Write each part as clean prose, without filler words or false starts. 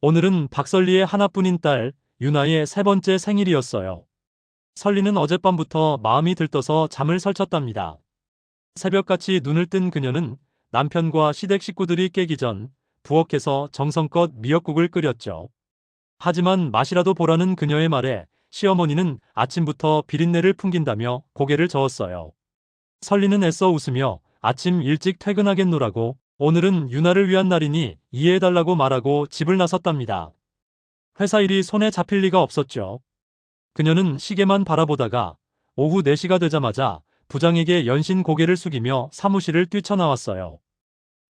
오늘은 박설리의 하나뿐인 딸 유나의 세 번째 생일이었어요. 설리는 어젯밤부터 마음이 들떠서 잠을 설쳤답니다. 새벽같이 눈을 뜬 그녀는 남편과 시댁 식구들이 깨기 전 부엌에서 정성껏 미역국을 끓였죠. 하지만 맛이라도 보라는 그녀의 말에 시어머니는 아침부터 비린내를 풍긴다며 고개를 저었어요. 설리는 애써 웃으며 아침 일찍 퇴근하겠노라고, 오늘은 유나를 위한 날이니 이해해달라고 말하고 집을 나섰답니다. 회사 일이 손에 잡힐 리가 없었죠. 그녀는 시계만 바라보다가 오후 4시가 되자마자 부장에게 연신 고개를 숙이며 사무실을 뛰쳐나왔어요.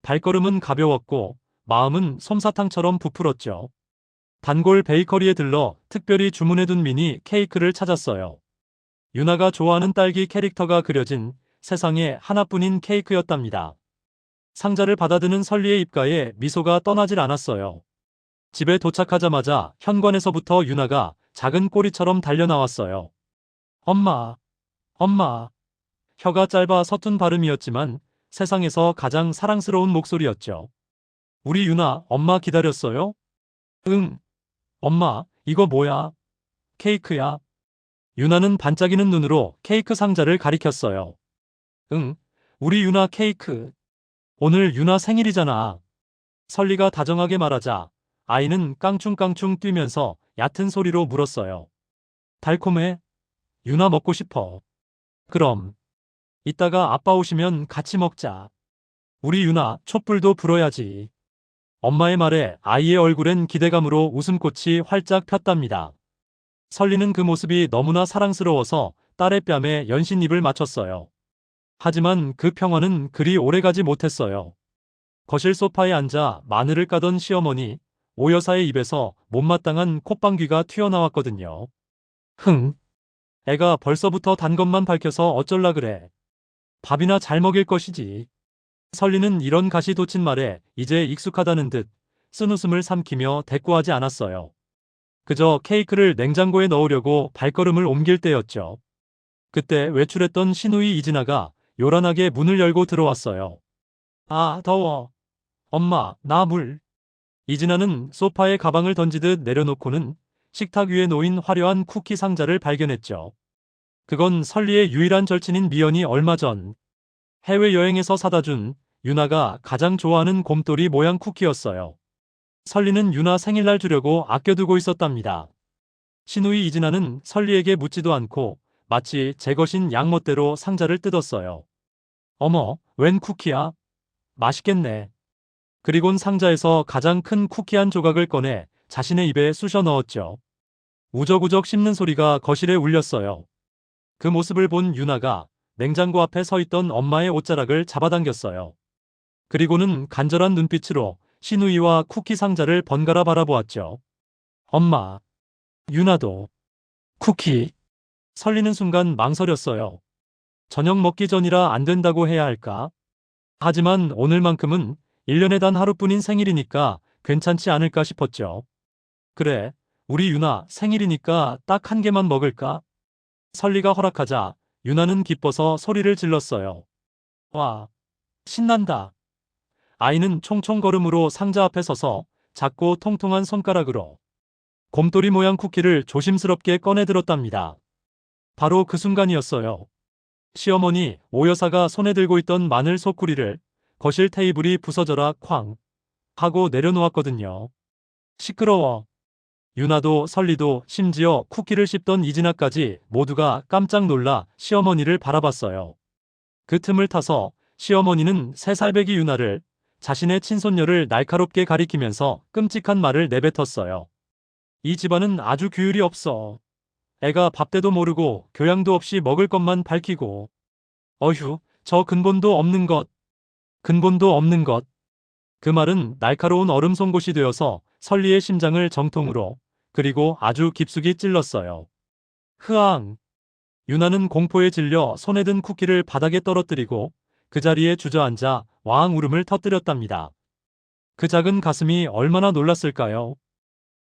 발걸음은 가벼웠고 마음은 솜사탕처럼 부풀었죠. 단골 베이커리에 들러 특별히 주문해둔 미니 케이크를 찾았어요. 유나가 좋아하는 딸기 캐릭터가 그려진 세상에 하나뿐인 케이크였답니다. 상자를 받아드는 설리의 입가에 미소가 떠나질 않았어요. 집에 도착하자마자 현관에서부터 유나가 작은 꼬리처럼 달려나왔어요. 엄마, 엄마. 혀가 짧아 서툰 발음이었지만 세상에서 가장 사랑스러운 목소리였죠. 우리 유나, 엄마 기다렸어요? 응. 엄마, 이거 뭐야? 케이크야. 유나는 반짝이는 눈으로 케이크 상자를 가리켰어요. 응, 우리 유나 케이크. 오늘 유나 생일이잖아. 설리가 다정하게 말하자 아이는 깡충깡충 뛰면서 얕은 소리로 물었어요. 달콤해? 유나 먹고 싶어. 그럼 이따가 아빠 오시면 같이 먹자. 우리 유나 촛불도 불어야지. 엄마의 말에 아이의 얼굴엔 기대감으로 웃음꽃이 활짝 폈답니다. 설리는 그 모습이 너무나 사랑스러워서 딸의 뺨에 연신 입을 맞췄어요. 하지만 그 평화는 그리 오래가지 못했어요. 거실 소파에 앉아 마늘을 까던 시어머니, 오 여사의 입에서 못마땅한 콧방귀가 튀어나왔거든요. 흥, 애가 벌써부터 단 것만 밝혀서 어쩔라 그래. 밥이나 잘 먹일 것이지. 설리는 이런 가시돋친 말에 이제 익숙하다는 듯 쓴웃음을 삼키며 대꾸하지 않았어요. 그저 케이크를 냉장고에 넣으려고 발걸음을 옮길 때였죠. 그때 외출했던 시누이 이진아가 요란하게 문을 열고 들어왔어요. 아, 더워. 엄마, 나 물. 이진아는 소파에 가방을 던지듯 내려놓고는 식탁 위에 놓인 화려한 쿠키 상자를 발견했죠. 그건 설리의 유일한 절친인 미연이 얼마 전 해외여행에서 사다 준 유나가 가장 좋아하는 곰돌이 모양 쿠키였어요. 설리는 유나 생일날 주려고 아껴두고 있었답니다. 시누이 이진아는 설리에게 묻지도 않고 마치 제 것인 양멋대로 상자를 뜯었어요. 어머, 웬 쿠키야? 맛있겠네. 그리곤 상자에서 가장 큰 쿠키 한 조각을 꺼내 자신의 입에 쑤셔 넣었죠. 우적우적 씹는 소리가 거실에 울렸어요. 그 모습을 본 유나가 냉장고 앞에 서 있던 엄마의 옷자락을 잡아당겼어요. 그리고는 간절한 눈빛으로 시누이와 쿠키 상자를 번갈아 바라보았죠. 엄마, 유나도 쿠키. 설리는 순간 망설였어요. 저녁 먹기 전이라 안 된다고 해야 할까? 하지만 오늘만큼은 1년에 단 하루뿐인 생일이니까 괜찮지 않을까 싶었죠. 그래, 우리 유나 생일이니까 딱 한 개만 먹을까? 설리가 허락하자 유나는 기뻐서 소리를 질렀어요. 와, 신난다. 아이는 총총 걸음으로 상자 앞에 서서 작고 통통한 손가락으로 곰돌이 모양 쿠키를 조심스럽게 꺼내 들었답니다. 바로 그 순간이었어요. 시어머니 오 여사가 손에 들고 있던 마늘 소쿠리를 거실 테이블이 부서져라 쾅 하고 내려놓았거든요. 시끄러워. 유나도 설리도 심지어 쿠키를 씹던 이진아까지 모두가 깜짝 놀라 시어머니를 바라봤어요. 그 틈을 타서 시어머니는 3살배기 유나를, 자신의 친손녀를 날카롭게 가리키면서 끔찍한 말을 내뱉었어요. 이 집안은 아주 규율이 없어. 애가 밥때도 모르고 교양도 없이 먹을 것만 밝히고. 어휴, 저 근본도 없는 것. 근본도 없는 것. 그 말은 날카로운 얼음 송곳이 되어서 설리의 심장을 정통으로, 그리고 아주 깊숙이 찔렀어요. 흐앙. 유나는 공포에 질려 손에 든 쿠키를 바닥에 떨어뜨리고 그 자리에 주저앉아 와앙 울음을 터뜨렸답니다. 그 작은 가슴이 얼마나 놀랐을까요?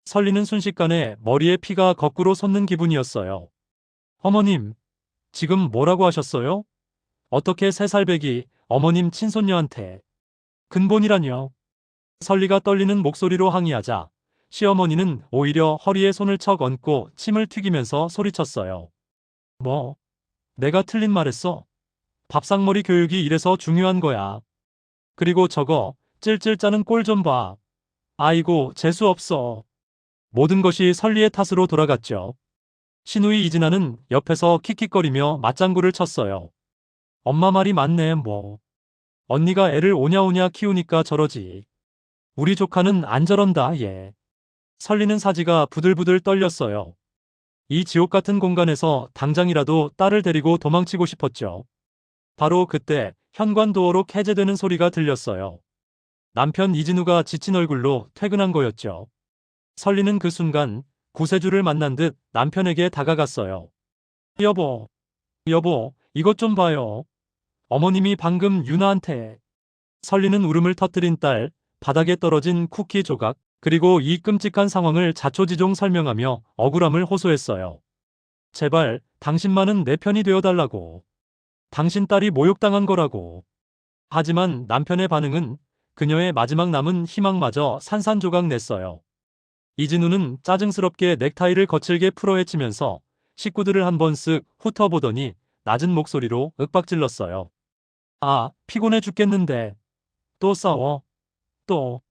설리는 순식간에 머리에 피가 거꾸로 솟는 기분이었어요. 어머님, 지금 뭐라고 하셨어요? 어떻게 3살배기 어머님 친손녀한테. 근본이라뇨? 설리가 떨리는 목소리로 항의하자 시어머니는 오히려 허리에 손을 척 얹고 침을 튀기면서 소리쳤어요. 뭐? 내가 틀린 말했어? 밥상머리 교육이 이래서 중요한 거야. 그리고 저거 찔찔 짜는 꼴 좀 봐. 아이고 재수 없어. 모든 것이 설리의 탓으로 돌아갔죠. 시누이 이진아는 옆에서 킥킥거리며 맞장구를 쳤어요. 엄마 말이 맞네 뭐. 언니가 애를 오냐오냐 키우니까 저러지. 우리 조카는 안 저런다 얘. 설리는 사지가 부들부들 떨렸어요. 이 지옥 같은 공간에서 당장이라도 딸을 데리고 도망치고 싶었죠. 바로 그때 현관도어로 해제되는 소리가 들렸어요. 남편 이진우가 지친 얼굴로 퇴근한 거였죠. 설리는 그 순간 구세주를 만난 듯 남편에게 다가갔어요. 여보, 여보, 이것 좀 봐요. 어머님이 방금 유나한테. 설리는 울음을 터뜨린 딸, 바닥에 떨어진 쿠키 조각, 그리고 이 끔찍한 상황을 자초지종 설명하며 억울함을 호소했어요. 제발 당신만은 내 편이 되어달라고. 당신 딸이 모욕당한 거라고. 하지만 남편의 반응은 그녀의 마지막 남은 희망마저 산산조각 냈어요. 이진우는 짜증스럽게 넥타이를 거칠게 풀어헤치면서 식구들을 한번 쓱 훑어보더니 낮은 목소리로 윽박질렀어요. 아, 피곤해 죽겠는데. 또 싸워. 또.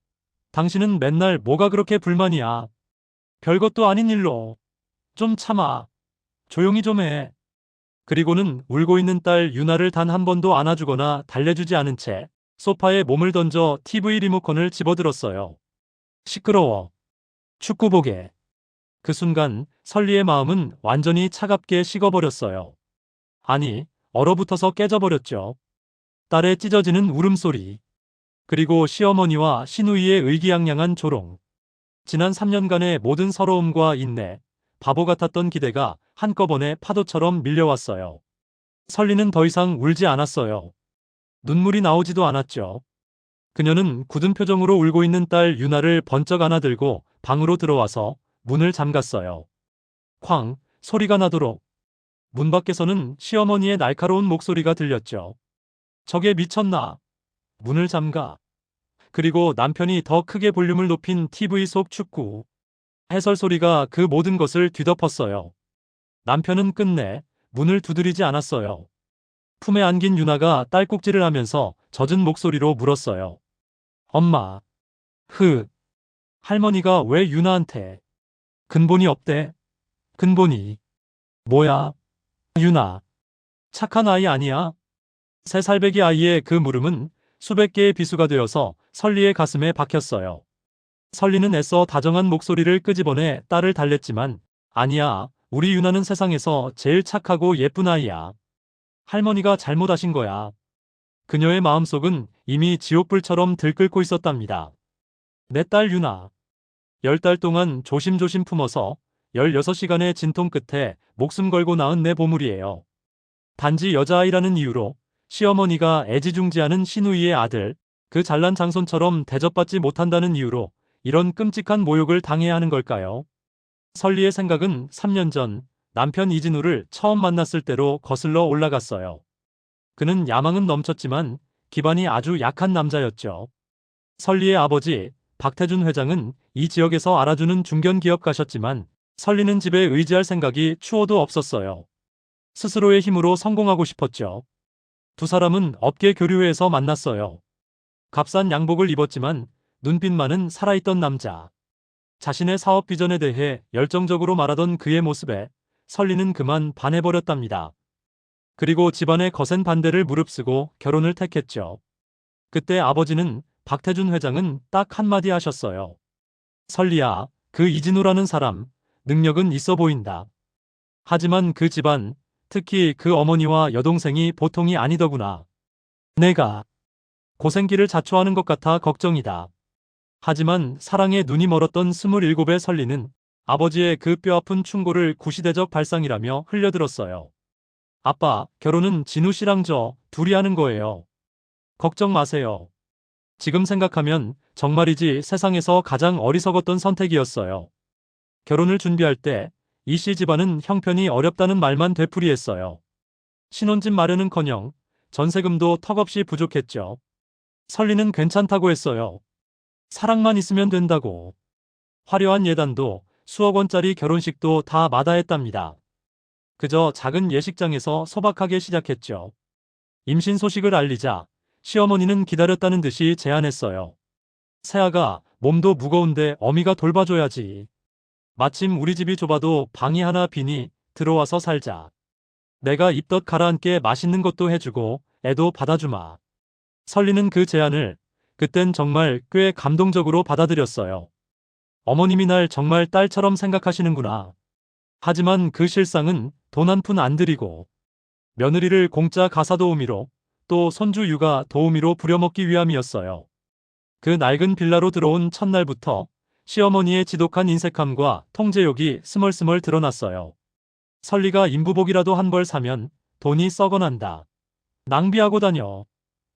당신은 맨날 뭐가 그렇게 불만이야. 별것도 아닌 일로. 좀 참아. 조용히 좀 해. 그리고는 울고 있는 딸 유나를 단 한 번도 안아주거나 달래주지 않은 채 소파에 몸을 던져 TV 리모컨을 집어들었어요. 시끄러워. 축구 보게. 그 순간 설리의 마음은 완전히 차갑게 식어버렸어요. 아니, 얼어붙어서 깨져버렸죠. 딸의 찢어지는 울음소리. 그리고 시어머니와 시누이의 의기양양한 조롱. 지난 3년간의 모든 서러움과 인내, 바보 같았던 기대가 한꺼번에 파도처럼 밀려왔어요. 설리는 더 이상 울지 않았어요. 눈물이 나오지도 않았죠. 그녀는 굳은 표정으로 울고 있는 딸 유나를 번쩍 안아들고 방으로 들어와서 문을 잠갔어요. 쾅 소리가 나도록. 문 밖에서는 시어머니의 날카로운 목소리가 들렸죠. 저게 미쳤나? 문을 잠가. 그리고 남편이 더 크게 볼륨을 높인 TV 속 축구 해설 소리가 그 모든 것을 뒤덮었어요. 남편은 끝내 문을 두드리지 않았어요. 품에 안긴 유나가 딸꾹질을 하면서 젖은 목소리로 물었어요. 엄마. 할머니가 왜 유나한테. 근본이 없대. 근본이. 뭐야? 유나. 착한 아이 아니야? 3살배기 아이의 그 물음은 수백 개의 비수가 되어서 설리의 가슴에 박혔어요. 설리는 애써 다정한 목소리를 끄집어내 딸을 달랬지만 아니야. 우리 유나는 세상에서 제일 착하고 예쁜 아이야. 할머니가 잘못하신 거야. 그녀의 마음속은 이미 지옥불처럼 들끓고 있었답니다. 내 딸 유나. 10달 동안 조심조심 품어서 16시간의 진통 끝에 목숨 걸고 낳은 내 보물이에요. 단지 여자아이라는 이유로 시어머니가 애지중지하는 시누이의 아들, 그 잘난 장손처럼 대접받지 못한다는 이유로 이런 끔찍한 모욕을 당해야 하는 걸까요? 설리의 생각은 3년 전 남편 이진우를 처음 만났을 때로 거슬러 올라갔어요. 그는 야망은 넘쳤지만 기반이 아주 약한 남자였죠. 설리의 아버지 박태준 회장은 이 지역에서 알아주는 중견기업가셨지만 설리는 집에 의지할 생각이 추호도 없었어요. 스스로의 힘으로 성공하고 싶었죠. 두 사람은 업계 교류회에서 만났어요. 값싼 양복을 입었지만 눈빛만은 살아있던 남자. 자신의 사업 비전에 대해 열정적으로 말하던 그의 모습에 설리는 그만 반해버렸답니다. 그리고 집안의 거센 반대를 무릅쓰고 결혼을 택했죠. 그때 아버지는 박태준 회장은 딱 한마디 하셨어요. 설리야, 그 이진우라는 사람, 능력은 있어 보인다. 하지만 그 집안, 특히 그 어머니와 여동생이 보통이 아니더구나. 내가 고생길을 자초하는 것 같아 걱정이다. 하지만 사랑에 눈이 멀었던 27의 설리는 아버지의 그 뼈아픈 충고를 구시대적 발상이라며 흘려들었어요. 아빠, 결혼은 진우 씨랑 저 둘이 하는 거예요. 걱정 마세요. 지금 생각하면 정말이지 세상에서 가장 어리석었던 선택이었어요. 결혼을 준비할 때 이 씨 집안은 형편이 어렵다는 말만 되풀이했어요. 신혼집 마련은커녕 전세금도 턱없이 부족했죠. 설리는 괜찮다고 했어요. 사랑만 있으면 된다고. 화려한 예단도 수억 원짜리 결혼식도 다 마다했답니다. 그저 작은 예식장에서 소박하게 시작했죠. 임신 소식을 알리자 시어머니는 기다렸다는 듯이 제안했어요. 새아가 몸도 무거운데 어미가 돌봐줘야지. 마침 우리 집이 좁아도 방이 하나 비니 들어와서 살자. 내가 입덧 가라앉게 맛있는 것도 해주고 애도 받아주마. 설리는 그 제안을 그땐 정말 꽤 감동적으로 받아들였어요. 어머님이 날 정말 딸처럼 생각하시는구나. 하지만 그 실상은 돈 한 푼 안 들이고 며느리를 공짜 가사 도우미로 또 손주 육아 도우미로 부려먹기 위함이었어요. 그 낡은 빌라로 들어온 첫날부터 시어머니의 지독한 인색함과 통제욕이 스멀스멀 드러났어요. 설리가 인부복이라도 한 벌 사면 돈이 썩어난다. 낭비하고 다녀.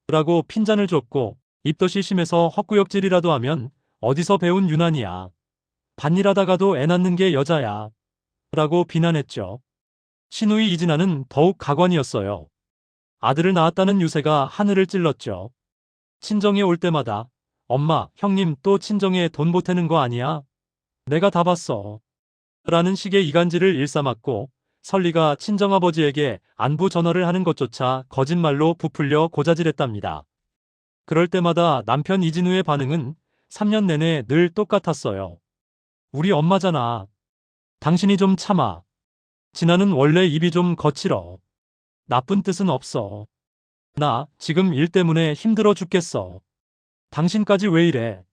라고 핀잔을 줬고 입덧이 심해서 헛구역질이라도 하면 어디서 배운 유난이야. 밭일하다가도 애 낳는 게 여자야. 라고 비난했죠. 시누이 이진아는 더욱 가관이었어요. 아들을 낳았다는 유세가 하늘을 찔렀죠. 친정에 올 때마다 엄마, 형님 또 친정에 돈 보태는 거 아니야? 내가 다 봤어. 라는 식의 이간질을 일삼았고 설리가 친정아버지에게 안부 전화를 하는 것조차 거짓말로 부풀려 고자질했답니다. 그럴 때마다 남편 이진우의 반응은 3년 내내 늘 똑같았어요. 우리 엄마잖아. 당신이 좀 참아. 진아는 원래 입이 좀 거칠어. 나쁜 뜻은 없어. 나 지금 일 때문에 힘들어 죽겠어. 당신까지 왜 이래?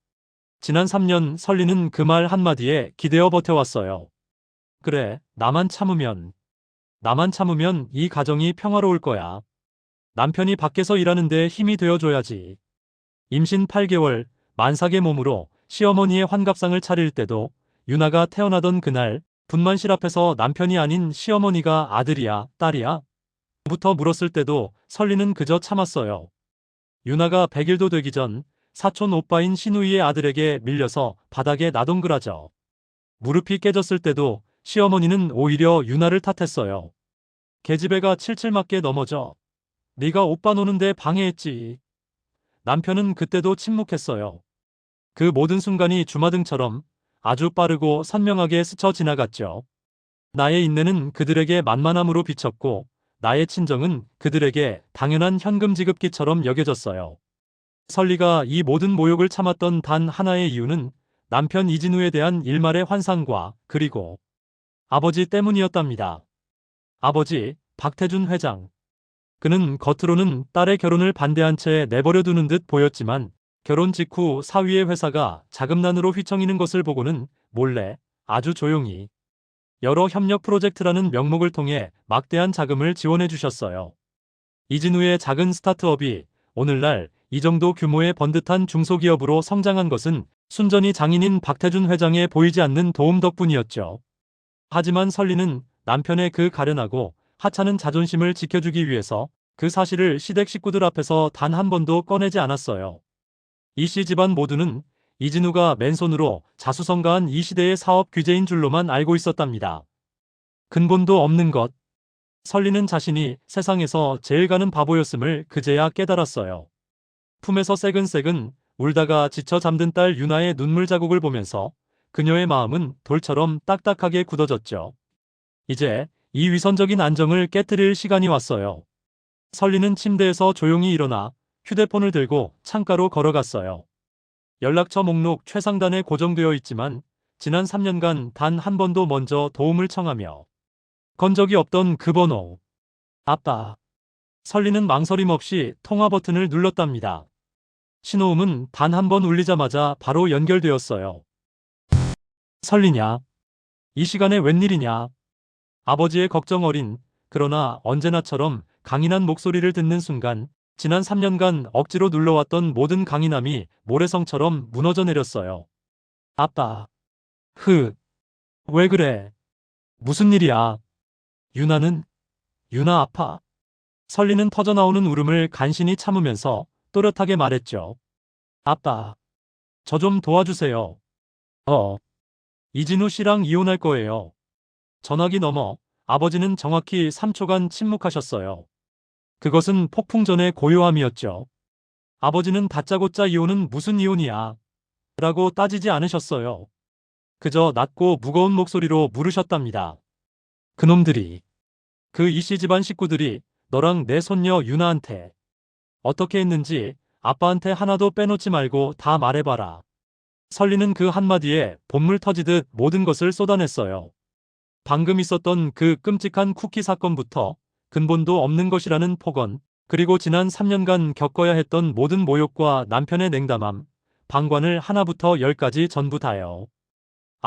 지난 3년 설리는 그 말 한마디에 기대어 버텨왔어요. 그래, 나만 참으면 이 가정이 평화로울 거야. 남편이 밖에서 일하는데 힘이 되어줘야지. 임신 8개월, 만삭의 몸으로 시어머니의 환갑상을 차릴 때도 유나가 태어나던 그날 분만실 앞에서 남편이 아닌 시어머니가 아들이야, 딸이야? 부터 물었을 때도 설리는 그저 참았어요. 유나가 100일도 되기 전 사촌 오빠인 시누이의 아들에게 밀려서 바닥에 나동그라져. 무릎이 깨졌을 때도 시어머니는 오히려 유나를 탓했어요. 계집애가 칠칠 맞게 넘어져. 네가 오빠 노는데 방해했지. 남편은 그때도 침묵했어요. 그 모든 순간이 주마등처럼 아주 빠르고 선명하게 스쳐 지나갔죠. 나의 인내는 그들에게 만만함으로 비쳤고 나의 친정은 그들에게 당연한 현금 지급기처럼 여겨졌어요. 설리가 이 모든 모욕을 참았던 단 하나의 이유는 남편 이진우에 대한 일말의 환상과 그리고 아버지 때문이었답니다. 아버지, 박태준 회장. 그는 겉으로는 딸의 결혼을 반대한 채 내버려두는 듯 보였지만 결혼 직후 사위의 회사가 자금난으로 휘청이는 것을 보고는 몰래 아주 조용히 여러 협력 프로젝트라는 명목을 통해 막대한 자금을 지원해 주셨어요. 이진우의 작은 스타트업이 오늘날 이 정도 규모의 번듯한 중소기업으로 성장한 것은 순전히 장인인 박태준 회장의 보이지 않는 도움 덕분이었죠. 하지만 설리는 남편의 그 가련하고 하찮은 자존심을 지켜주기 위해서 그 사실을 시댁 식구들 앞에서 단 한 번도 꺼내지 않았어요. 이씨 집안 모두는 이진우가 맨손으로 자수성가한 이 시대의 사업 규제인 줄로만 알고 있었답니다. 근본도 없는 것. 설리는 자신이 세상에서 제일 가는 바보였음을 그제야 깨달았어요. 품에서 새근새근 울다가 지쳐 잠든 딸 유나의 눈물 자국을 보면서 그녀의 마음은 돌처럼 딱딱하게 굳어졌죠. 이제 이 위선적인 안정을 깨뜨릴 시간이 왔어요. 설리는 침대에서 조용히 일어나 휴대폰을 들고 창가로 걸어갔어요. 연락처 목록 최상단에 고정되어 있지만 지난 3년간 단 한 번도 먼저 도움을 청하며 건 적이 없던 그 번호. 아빠. 설리는 망설임 없이 통화 버튼을 눌렀답니다. 신호음은 단 한 번 울리자마자 바로 연결되었어요. 설리냐? 이 시간에 웬일이냐? 아버지의 걱정 어린 그러나 언제나처럼 강인한 목소리를 듣는 순간 지난 3년간 억지로 눌러왔던 모든 강인함이 모래성처럼 무너져 내렸어요. 아빠. 왜 그래? 무슨 일이야? 유나 아파. 설리는 터져나오는 울음을 간신히 참으면서 또렷하게 말했죠. 아빠. 저 좀 도와주세요. 이진우 씨랑 이혼할 거예요. 전화기 넘어 아버지는 정확히 3초간 침묵하셨어요. 그것은 폭풍전의 고요함이었죠. 아버지는 다짜고짜 이혼은 무슨 이혼이야? 라고 따지지 않으셨어요. 그저 낮고 무거운 목소리로 물으셨답니다. 그놈들이, 그 이씨 집안 식구들이 너랑 내 손녀 유나한테 어떻게 했는지 아빠한테 하나도 빼놓지 말고 다 말해봐라. 설리는 그 한마디에 본물 터지듯 모든 것을 쏟아냈어요. 방금 있었던 그 끔찍한 쿠키 사건부터 근본도 없는 것이라는 폭언, 그리고 지난 3년간 겪어야 했던 모든 모욕과 남편의 냉담함, 방관을 하나부터 열까지 전부 다요.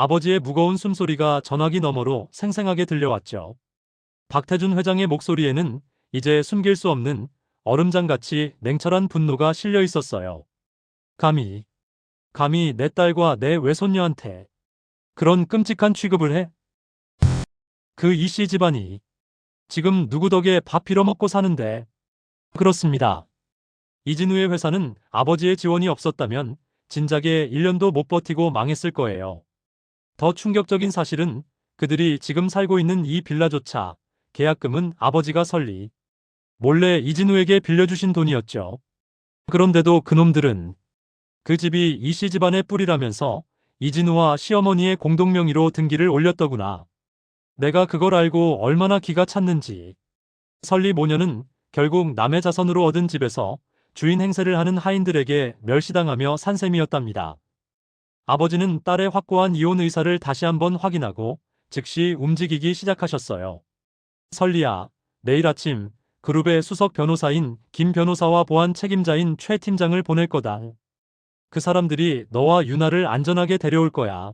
아버지의 무거운 숨소리가 전화기 너머로 생생하게 들려왔죠. 박태준 회장의 목소리에는 이제 숨길 수 없는 얼음장같이 냉철한 분노가 실려 있었어요. 감히 내 딸과 내 외손녀한테 그런 끔찍한 취급을 해? 그 이씨 집안이 지금 누구 덕에 밥 빌어먹고 사는데? 그렇습니다. 이진우의 회사는 아버지의 지원이 없었다면 진작에 1년도 못 버티고 망했을 거예요. 더 충격적인 사실은 그들이 지금 살고 있는 이 빌라조차 계약금은 아버지가 설리 몰래 이진우에게 빌려주신 돈이었죠. 그런데도 그놈들은 그 집이 이씨 집안의 뿌리라면서 이진우와 시어머니의 공동명의로 등기를 올렸더구나. 내가 그걸 알고 얼마나 기가 찼는지. 설리 모녀는 결국 남의 자선으로 얻은 집에서 주인 행세를 하는 하인들에게 멸시당하며 산 셈이었답니다. 아버지는 딸의 확고한 이혼 의사를 다시 한번 확인하고 즉시 움직이기 시작하셨어요. 설리야, 내일 아침 그룹의 수석 변호사인 김 변호사와 보안 책임자인 최 팀장을 보낼 거다. 그 사람들이 너와 유나를 안전하게 데려올 거야.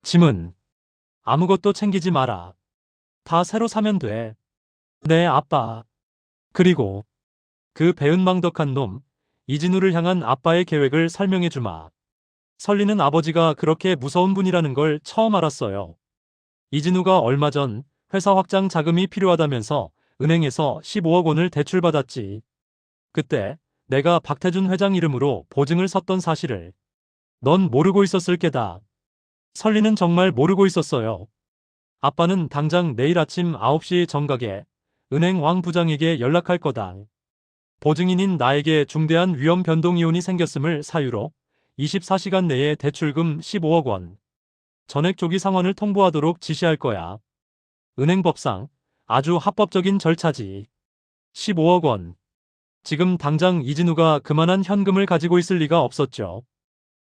짐은 아무것도 챙기지 마라. 다 새로 사면 돼. 네, 아빠. 그리고 그 배은망덕한 놈 이진우를 향한 아빠의 계획을 설명해 주마. 설리는 아버지가 그렇게 무서운 분이라는 걸 처음 알았어요. 이진우가 얼마 전 회사 확장 자금이 필요하다면서 은행에서 15억 원을 대출받았지. 그때 내가 박태준 회장 이름으로 보증을 섰던 사실을 넌 모르고 있었을 게다. 설리는 정말 모르고 있었어요. 아빠는 당장 내일 아침 9시 정각에 은행 왕 부장에게 연락할 거다. 보증인인 나에게 중대한 위험 변동 이혼이 생겼음을 사유로 24시간 내에 대출금 15억 원 전액 조기 상환을 통보하도록 지시할 거야. 은행법상 아주 합법적인 절차지. 15억 원. 지금 당장 이진우가 그만한 현금을 가지고 있을 리가 없었죠.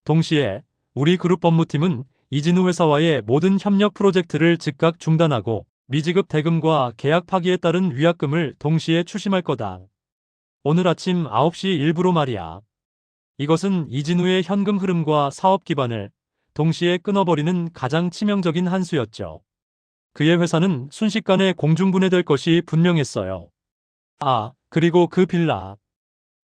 동시에 우리 그룹 법무팀은 이진우 회사와의 모든 협력 프로젝트를 즉각 중단하고 미지급 대금과 계약 파기에 따른 위약금을 동시에 추심할 거다. 오늘 아침 9시 일부로 말이야. 이것은 이진우의 현금 흐름과 사업 기반을 동시에 끊어버리는 가장 치명적인 한 수였죠. 그의 회사는 순식간에 공중분해될 것이 분명했어요. 아, 그리고 그 빌라.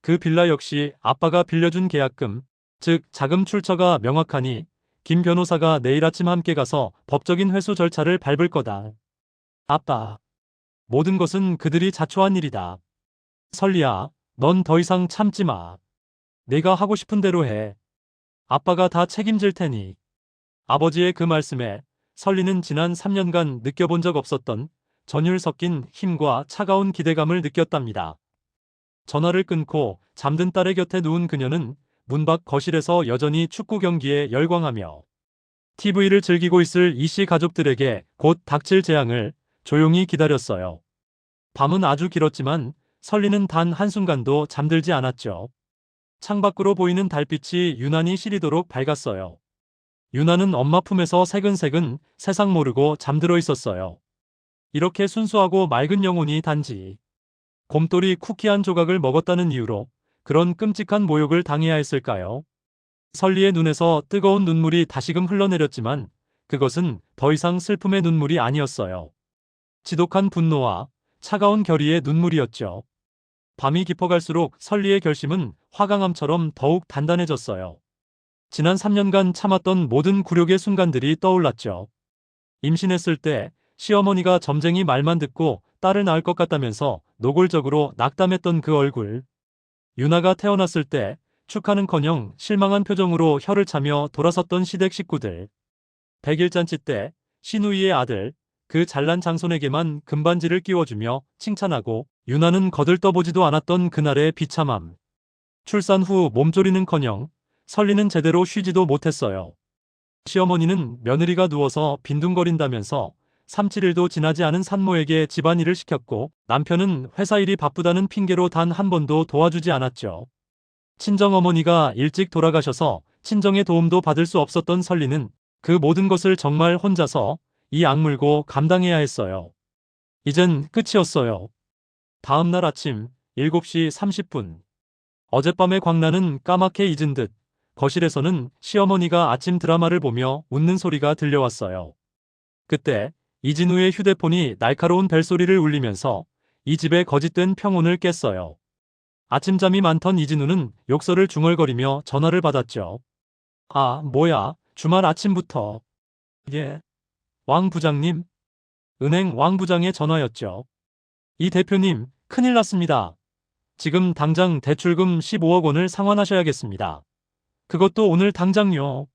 그 빌라 역시 아빠가 빌려준 계약금, 즉 자금 출처가 명확하니 김 변호사가 내일 아침 함께 가서 법적인 회수 절차를 밟을 거다. 아빠. 모든 것은 그들이 자초한 일이다. 설리야, 넌 더 이상 참지 마. 내가 하고 싶은 대로 해. 아빠가 다 책임질 테니. 아버지의 그 말씀에 설리는 지난 3년간 느껴본 적 없었던 전율 섞인 힘과 차가운 기대감을 느꼈답니다. 전화를 끊고 잠든 딸의 곁에 누운 그녀는 문 밖 거실에서 여전히 축구 경기에 열광하며 TV를 즐기고 있을 이씨 가족들에게 곧 닥칠 재앙을 조용히 기다렸어요. 밤은 아주 길었지만 설리는 단 한순간도 잠들지 않았죠. 창밖으로 보이는 달빛이 유난히 시리도록 밝았어요. 유나는 엄마 품에서 새근새근 세상 모르고 잠들어 있었어요. 이렇게 순수하고 맑은 영혼이 단지 곰돌이 쿠키 한 조각을 먹었다는 이유로 그런 끔찍한 모욕을 당해야 했을까요? 설리의 눈에서 뜨거운 눈물이 다시금 흘러내렸지만 그것은 더 이상 슬픔의 눈물이 아니었어요. 지독한 분노와 차가운 결의의 눈물이었죠. 밤이 깊어갈수록 설리의 결심은 화강암처럼 더욱 단단해졌어요. 지난 3년간 참았던 모든 굴욕의 순간들이 떠올랐죠. 임신했을 때 시어머니가 점쟁이 말만 듣고 딸을 낳을 것 같다면서 노골적으로 낙담했던 그 얼굴. 유나가 태어났을 때 축하는커녕 실망한 표정으로 혀를 차며 돌아섰던 시댁 식구들. 100일잔치 때 시누이의 아들, 그 잘난 장손에게만 금반지를 끼워주며 칭찬하고 유나는 거들떠보지도 않았던 그날의 비참함. 출산 후 몸조리는커녕 설리는 제대로 쉬지도 못했어요. 시어머니는 며느리가 누워서 빈둥거린다면서 3-7일도 지나지 않은 산모에게 집안일을 시켰고 남편은 회사 일이 바쁘다는 핑계로 단 한 번도 도와주지 않았죠. 친정어머니가 일찍 돌아가셔서 친정의 도움도 받을 수 없었던 설리는 그 모든 것을 정말 혼자서 이 악물고 감당해야 했어요. 이젠 끝이었어요. 다음 날 아침 7시 30분. 어젯밤의 광란은 까맣게 잊은 듯 거실에서는 시어머니가 아침 드라마를 보며 웃는 소리가 들려왔어요. 그때 이진우의 휴대폰이 날카로운 벨소리를 울리면서 이 집의 거짓된 평온을 깼어요. 아침잠이 많던 이진우는 욕설을 중얼거리며 전화를 받았죠. 아, 뭐야, 주말 아침부터. 예, 왕 부장님? 은행 왕 부장의 전화였죠. 이 대표님, 큰일 났습니다. 지금 당장 대출금 15억 원을 상환하셔야겠습니다. 그것도 오늘 당장요.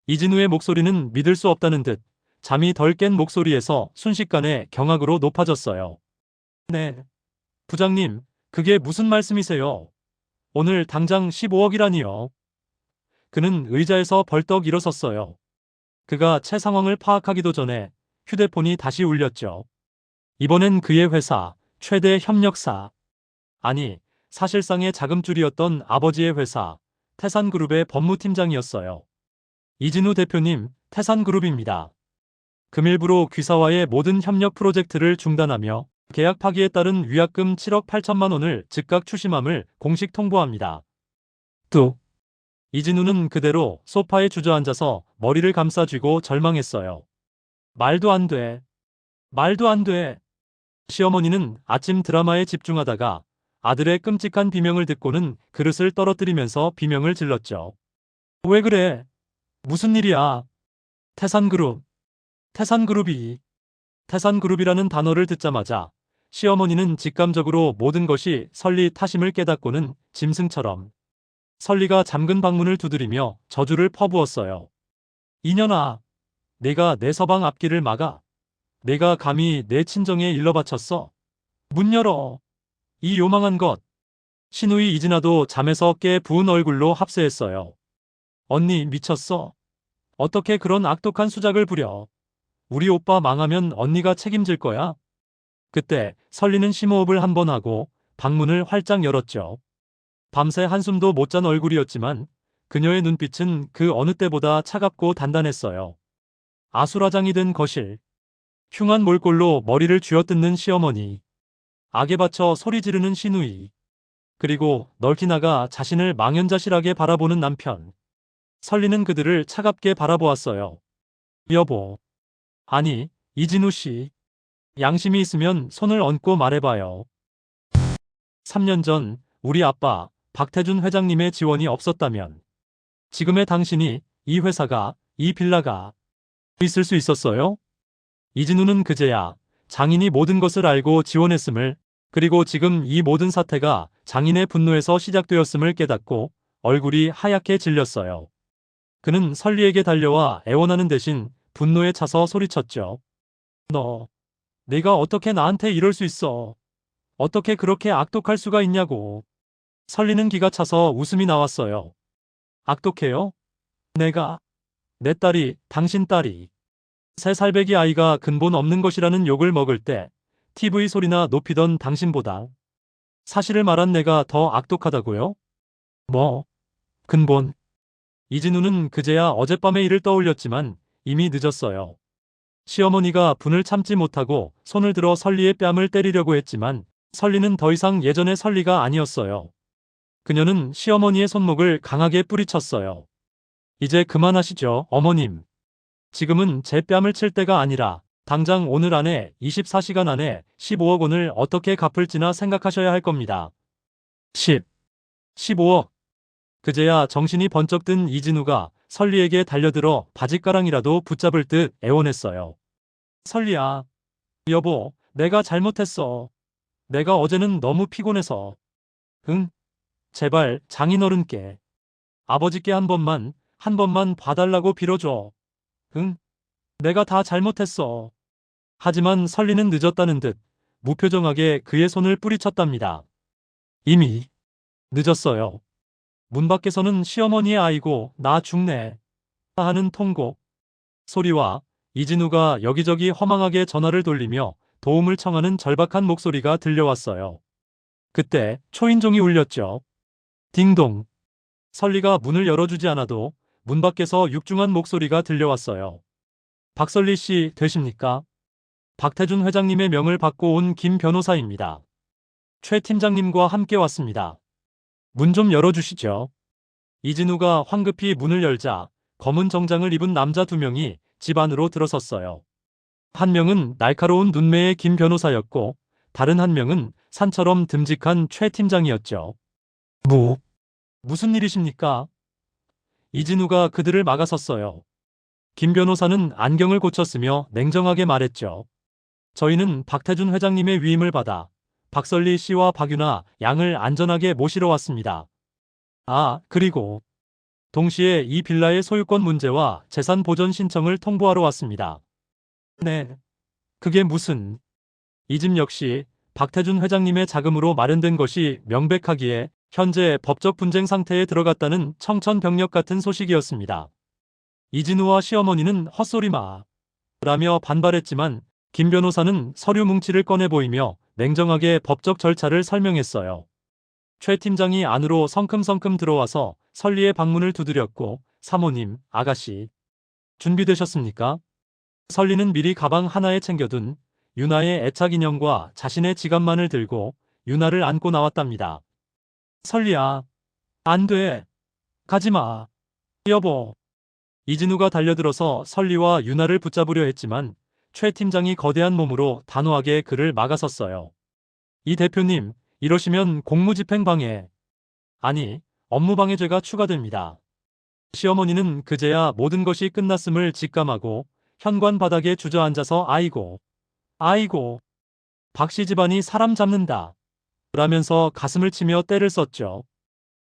이진우의 목소리는 믿을 수 없다는 듯 잠이 덜 깬 목소리에서 순식간에 경악으로 높아졌어요. 네, 부장님, 그게 무슨 말씀이세요? 오늘 당장 15억이라니요. 그는 의자에서 벌떡 일어섰어요. 그가 채 상황을 파악하기도 전에 휴대폰이 다시 울렸죠. 이번엔 그의 회사, 최대 협력사. 아니, 사실상의 자금줄이었던 아버지의 회사, 태산그룹의 법무팀장이었어요. 이진우 대표님, 태산그룹입니다. 금일부로 귀사와의 모든 협력 프로젝트를 중단하며 계약 파기에 따른 위약금 7억 8천만 원을 즉각 추심함을 공식 통보합니다. 뚝. 이진우는 그대로 소파에 주저앉아서 머리를 감싸쥐고 절망했어요. 말도 안 돼. 말도 안 돼. 시어머니는 아침 드라마에 집중하다가 아들의 끔찍한 비명을 듣고는 그릇을 떨어뜨리면서 비명을 질렀죠. 왜 그래? 무슨 일이야? 태산그룹. 태산그룹이. 태산그룹이라는 단어를 듣자마자 시어머니는 직감적으로 모든 것이 설리 탓임을 깨닫고는 짐승처럼 설리가 잠근 방문을 두드리며 저주를 퍼부었어요. 이년아, 내가 내 서방 앞길을 막아. 내가 감히 내 친정에 일러 바쳤어. 문 열어. 이 요망한 것. 신우이 이진아도 잠에서 깨 부은 얼굴로 합세했어요. 언니 미쳤어? 어떻게 그런 악독한 수작을 부려? 우리 오빠 망하면 언니가 책임질 거야? 그때 설리는 심호흡을 한 번 하고 방문을 활짝 열었죠. 밤새 한숨도 못 잔 얼굴이었지만 그녀의 눈빛은 그 어느 때보다 차갑고 단단했어요. 아수라장이 된 거실. 흉한 몰골로 머리를 쥐어뜯는 시어머니. 악에 받쳐 소리 지르는 시누이. 그리고 널티나가 자신을 망연자실하게 바라보는 남편. 설리는 그들을 차갑게 바라보았어요. 여보. 아니, 이진우 씨. 양심이 있으면 손을 얹고 말해봐요. 3년 전 우리 아빠 박태준 회장님의 지원이 없었다면 지금의 당신이, 이 회사가, 이 빌라가 있을 수 있었어요? 이진우는 그제야 장인이 모든 것을 알고 지원했음을, 그리고 지금 이 모든 사태가 장인의 분노에서 시작되었음을 깨닫고 얼굴이 하얗게 질렸어요. 그는 설리에게 달려와 애원하는 대신 분노에 차서 소리쳤죠. 너, 내가 어떻게 나한테 이럴 수 있어? 어떻게 그렇게 악독할 수가 있냐고. 설리는 기가 차서 웃음이 나왔어요. 악독해요? 내가? 내 딸이, 당신 딸이. 새 살배기 아이가 근본 없는 것이라는 욕을 먹을 때 TV 소리나 높이던 당신보다 사실을 말한 내가 더 악독하다고요? 뭐? 근본. 이진우는 그제야 어젯밤의 일을 떠올렸지만 이미 늦었어요. 시어머니가 분을 참지 못하고 손을 들어 설리의 뺨을 때리려고 했지만 설리는 더 이상 예전의 설리가 아니었어요. 그녀는 시어머니의 손목을 강하게 뿌리쳤어요. 이제 그만하시죠, 어머님. 지금은 제 뺨을 칠 때가 아니라 당장 오늘 안에 24시간 안에 15억 원을 어떻게 갚을지나 생각하셔야 할 겁니다. 15억. 그제야 정신이 번쩍 든 이진우가 설리에게 달려들어 바짓가랑이라도 붙잡을 듯 애원했어요. 설리야. 여보, 내가 잘못했어. 내가 어제는 너무 피곤해서. 응? 제발 장인어른께, 아버지께 한 번만 봐달라고 빌어줘. 응? 내가 다 잘못했어. 하지만 설리는 늦었다는 듯 무표정하게 그의 손을 뿌리쳤답니다. 이미 늦었어요. 문 밖에서는 시어머니의 아이고 나 죽네. 하는 통곡 소리와 이진우가 여기저기 허망하게 전화를 돌리며 도움을 청하는 절박한 목소리가 들려왔어요. 그때 초인종이 울렸죠. 딩동. 설리가 문을 열어주지 않아도 문 밖에서 육중한 목소리가 들려왔어요. 박설리 씨 되십니까? 박태준 회장님의 명을 받고 온 김 변호사입니다. 최 팀장님과 함께 왔습니다. 문 좀 열어주시죠. 이진우가 황급히 문을 열자 검은 정장을 입은 남자 2명이 집 안으로 들어섰어요. 한 명은 날카로운 눈매의 김 변호사였고 다른 한 명은 산처럼 듬직한 최 팀장이었죠. 무슨 일이십니까? 이진우가 그들을 막아섰어요. 김 변호사는 안경을 고쳤으며 냉정하게 말했죠. 저희는 박태준 회장님의 위임을 받아 박설리 씨와 박유나 양을 안전하게 모시러 왔습니다. 아, 그리고 동시에 이 빌라의 소유권 문제와 재산 보전 신청을 통보하러 왔습니다. 네, 그게 무슨... 이 집 역시 박태준 회장님의 자금으로 마련된 것이 명백하기에 현재 법적 분쟁 상태에 들어갔다는 청천벽력 같은 소식이었습니다. 이진우와 시어머니는 헛소리마 라며 반발했지만 김 변호사는 서류 뭉치를 꺼내 보이며 냉정하게 법적 절차를 설명했어요. 최 팀장이 안으로 성큼성큼 들어와서 설리의 방문을 두드렸고 사모님, 아가씨 준비되셨습니까? 설리는 미리 가방 하나에 챙겨둔 유나의 애착 인형과 자신의 지갑만을 들고 유나를 안고 나왔답니다. 설리야, 안 돼. 가지마. 여보. 이진우가 달려들어서 설리와 유나를 붙잡으려 했지만 최 팀장이 거대한 몸으로 단호하게 그를 막아섰어요. 이 대표님, 이러시면 공무집행 방해. 아니, 업무방해죄가 추가됩니다. 시어머니는 그제야 모든 것이 끝났음을 직감하고 현관 바닥에 주저앉아서 아이고, 박씨 집안이 사람 잡는다. 라면서 가슴을 치며 떼를 썼죠.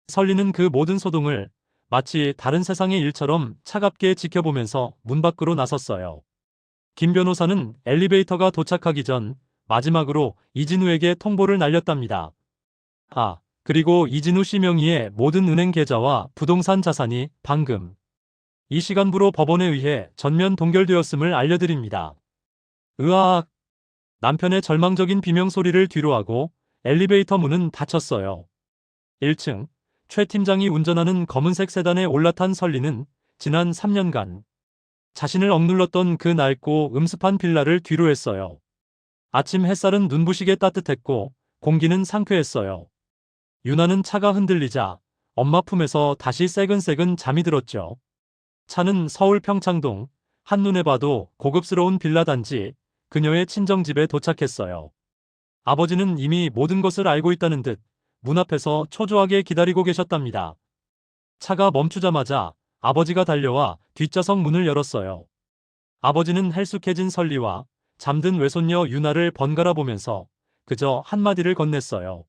설리는 그 모든 소동을 마치 다른 세상의 일처럼 차갑게 지켜보면서 문 밖으로 나섰어요. 김 변호사는 엘리베이터가 도착하기 전 마지막으로 이진우에게 통보를 날렸답니다. 아, 그리고 이진우 씨 명의의 모든 은행 계좌와 부동산 자산이 방금 이 시간부로 법원에 의해 전면 동결되었음을 알려드립니다. 으악! 남편의 절망적인 비명소리를 뒤로하고 엘리베이터 문은 닫혔어요. 1층, 최 팀장이 운전하는 검은색 세단에 올라탄 설리는 지난 3년간 자신을 억눌렀던 그 낡고 음습한 빌라를 뒤로했어요. 아침 햇살은 눈부시게 따뜻했고 공기는 상쾌했어요. 유나는 차가 흔들리자 엄마 품에서 다시 새근새근 잠이 들었죠. 차는 서울 평창동, 한눈에 봐도 고급스러운 빌라 단지 그녀의 친정집에 도착했어요. 아버지는 이미 모든 것을 알고 있다는 듯 문 앞에서 초조하게 기다리고 계셨답니다. 차가 멈추자마자 아버지가 달려와 뒷좌석 문을 열었어요. 아버지는 헬쑥해진 설리와 잠든 외손녀 유나를 번갈아 보면서 그저 한마디를 건넸어요.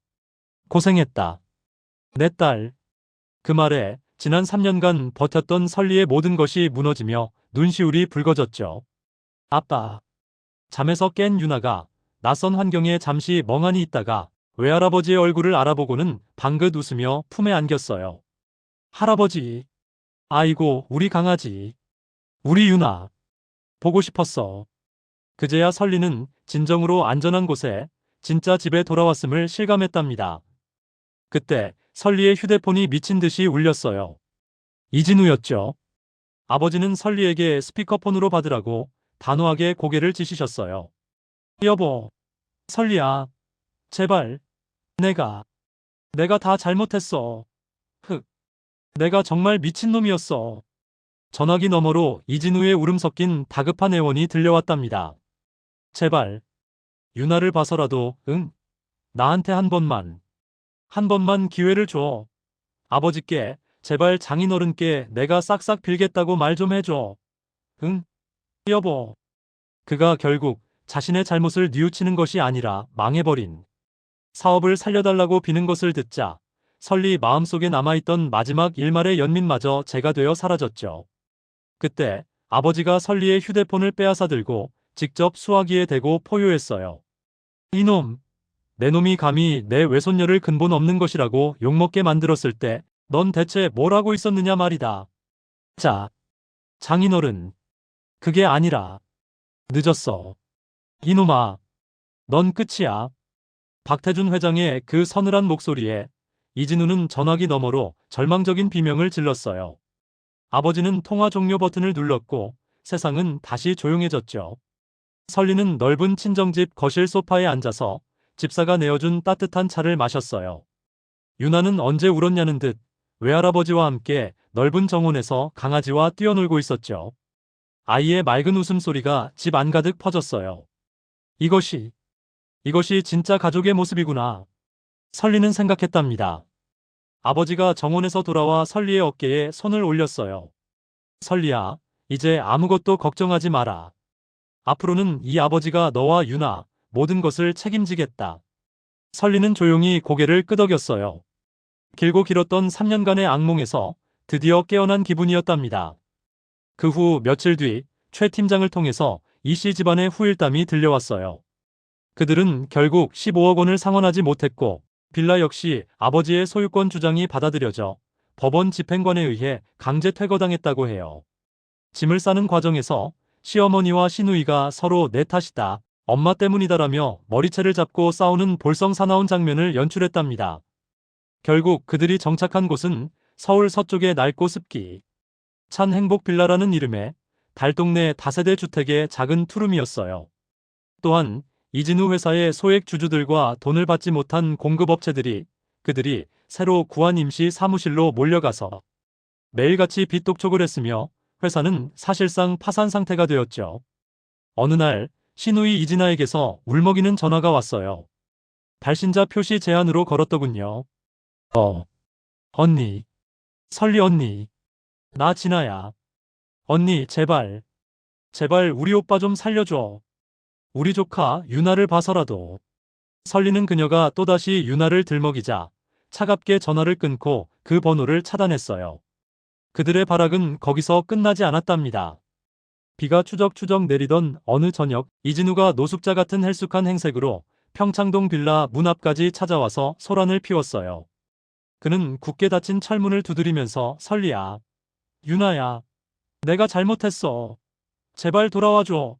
고생했다. 내 딸. 그 말에 지난 3년간 버텼던 설리의 모든 것이 무너지며 눈시울이 붉어졌죠. 아빠. 잠에서 깬 유나가 낯선 환경에 잠시 멍하니 있다가 외할아버지의 얼굴을 알아보고는 방긋 웃으며 품에 안겼어요. 할아버지. 아이고, 우리 강아지. 우리 유나. 보고 싶었어. 그제야 설리는 진정으로 안전한 곳에 진짜 집에 돌아왔음을 실감했답니다. 그때 설리의 휴대폰이 미친 듯이 울렸어요. 이진우였죠. 아버지는 설리에게 스피커폰으로 받으라고 단호하게 고개를 지시셨어요. 여보, 설리야, 제발, 내가 다 잘못했어. 내가 정말 미친놈이었어. 전화기 너머로 이진우의 울음 섞인 다급한 애원이 들려왔답니다. 제발, 유나를 봐서라도, 응? 나한테 한 번만 기회를 줘. 아버지께, 제발 장인어른께 내가 싹싹 빌겠다고 말 좀 해줘. 응? 여보. 그가 결국 자신의 잘못을 뉘우치는 것이 아니라 망해버린 사업을 살려달라고 비는 것을 듣자 설리 마음속에 남아있던 마지막 일말의 연민마저 재가 되어 사라졌죠. 그때 아버지가 설리의 휴대폰을 빼앗아 들고 직접 수화기에 대고 포효했어요. 이놈, 내 놈이 감히 내 외손녀를 근본 없는 것이라고 욕먹게 만들었을 때 넌 대체 뭘 하고 있었느냐 말이다. 자, 장인어른, 그게 아니라. 늦었어. 이놈아, 넌 끝이야. 박태준 회장의 그 서늘한 목소리에 이진우는 전화기 너머로 절망적인 비명을 질렀어요. 아버지는 통화 종료 버튼을 눌렀고 세상은 다시 조용해졌죠. 설리는 넓은 친정집 거실 소파에 앉아서 집사가 내어준 따뜻한 차를 마셨어요. 유나는 언제 울었냐는 듯 외할아버지와 함께 넓은 정원에서 강아지와 뛰어놀고 있었죠. 아이의 맑은 웃음소리가 집 안가득 퍼졌어요. 이것이 진짜 가족의 모습이구나. 설리는 생각했답니다. 아버지가 정원에서 돌아와 설리의 어깨에 손을 올렸어요. 설리야, 이제 아무것도 걱정하지 마라. 앞으로는 이 아버지가 너와 유나, 모든 것을 책임지겠다. 설리는 조용히 고개를 끄덕였어요. 길고 길었던 3년간의 악몽에서 드디어 깨어난 기분이었답니다. 그 후 며칠 뒤 최 팀장을 통해서 이씨 집안의 후일담이 들려왔어요. 그들은 결국 15억 원을 상환하지 못했고 빌라 역시 아버지의 소유권 주장이 받아들여져 법원 집행관에 의해 강제 퇴거당했다고 해요. 짐을 싸는 과정에서 시어머니와 시누이가 서로 내 탓이다, 엄마 때문이다라며 머리채를 잡고 싸우는 볼썽사나운 장면을 연출했답니다. 결국 그들이 정착한 곳은 서울 서쪽의 낡고 습기 찬 행복빌라라는 이름의 달동네 다세대 주택의 작은 투룸이었어요. 또한 이진우 회사의 소액 주주들과 돈을 받지 못한 공급업체들이 그들이 새로 구한 임시 사무실로 몰려가서 매일같이 빚독촉을 했으며 회사는 사실상 파산 상태가 되었죠. 어느 날 시누이 이진아에게서 울먹이는 전화가 왔어요. 발신자 표시 제한으로 걸었더군요. 언니. 설리 언니. 나 진아야. 언니 제발. 제발 우리 오빠 좀 살려줘. 우리 조카 유나를 봐서라도. 설리는 그녀가 또다시 유나를 들먹이자 차갑게 전화를 끊고 그 번호를 차단했어요. 그들의 발악은 거기서 끝나지 않았답니다. 비가 추적추적 내리던 어느 저녁 이진우가 노숙자 같은 헬쑥한 행색으로 평창동 빌라 문 앞까지 찾아와서 소란을 피웠어요. 그는 굳게 닫힌 철문을 두드리면서 설리야. 유나야. 내가 잘못했어. 제발 돌아와줘.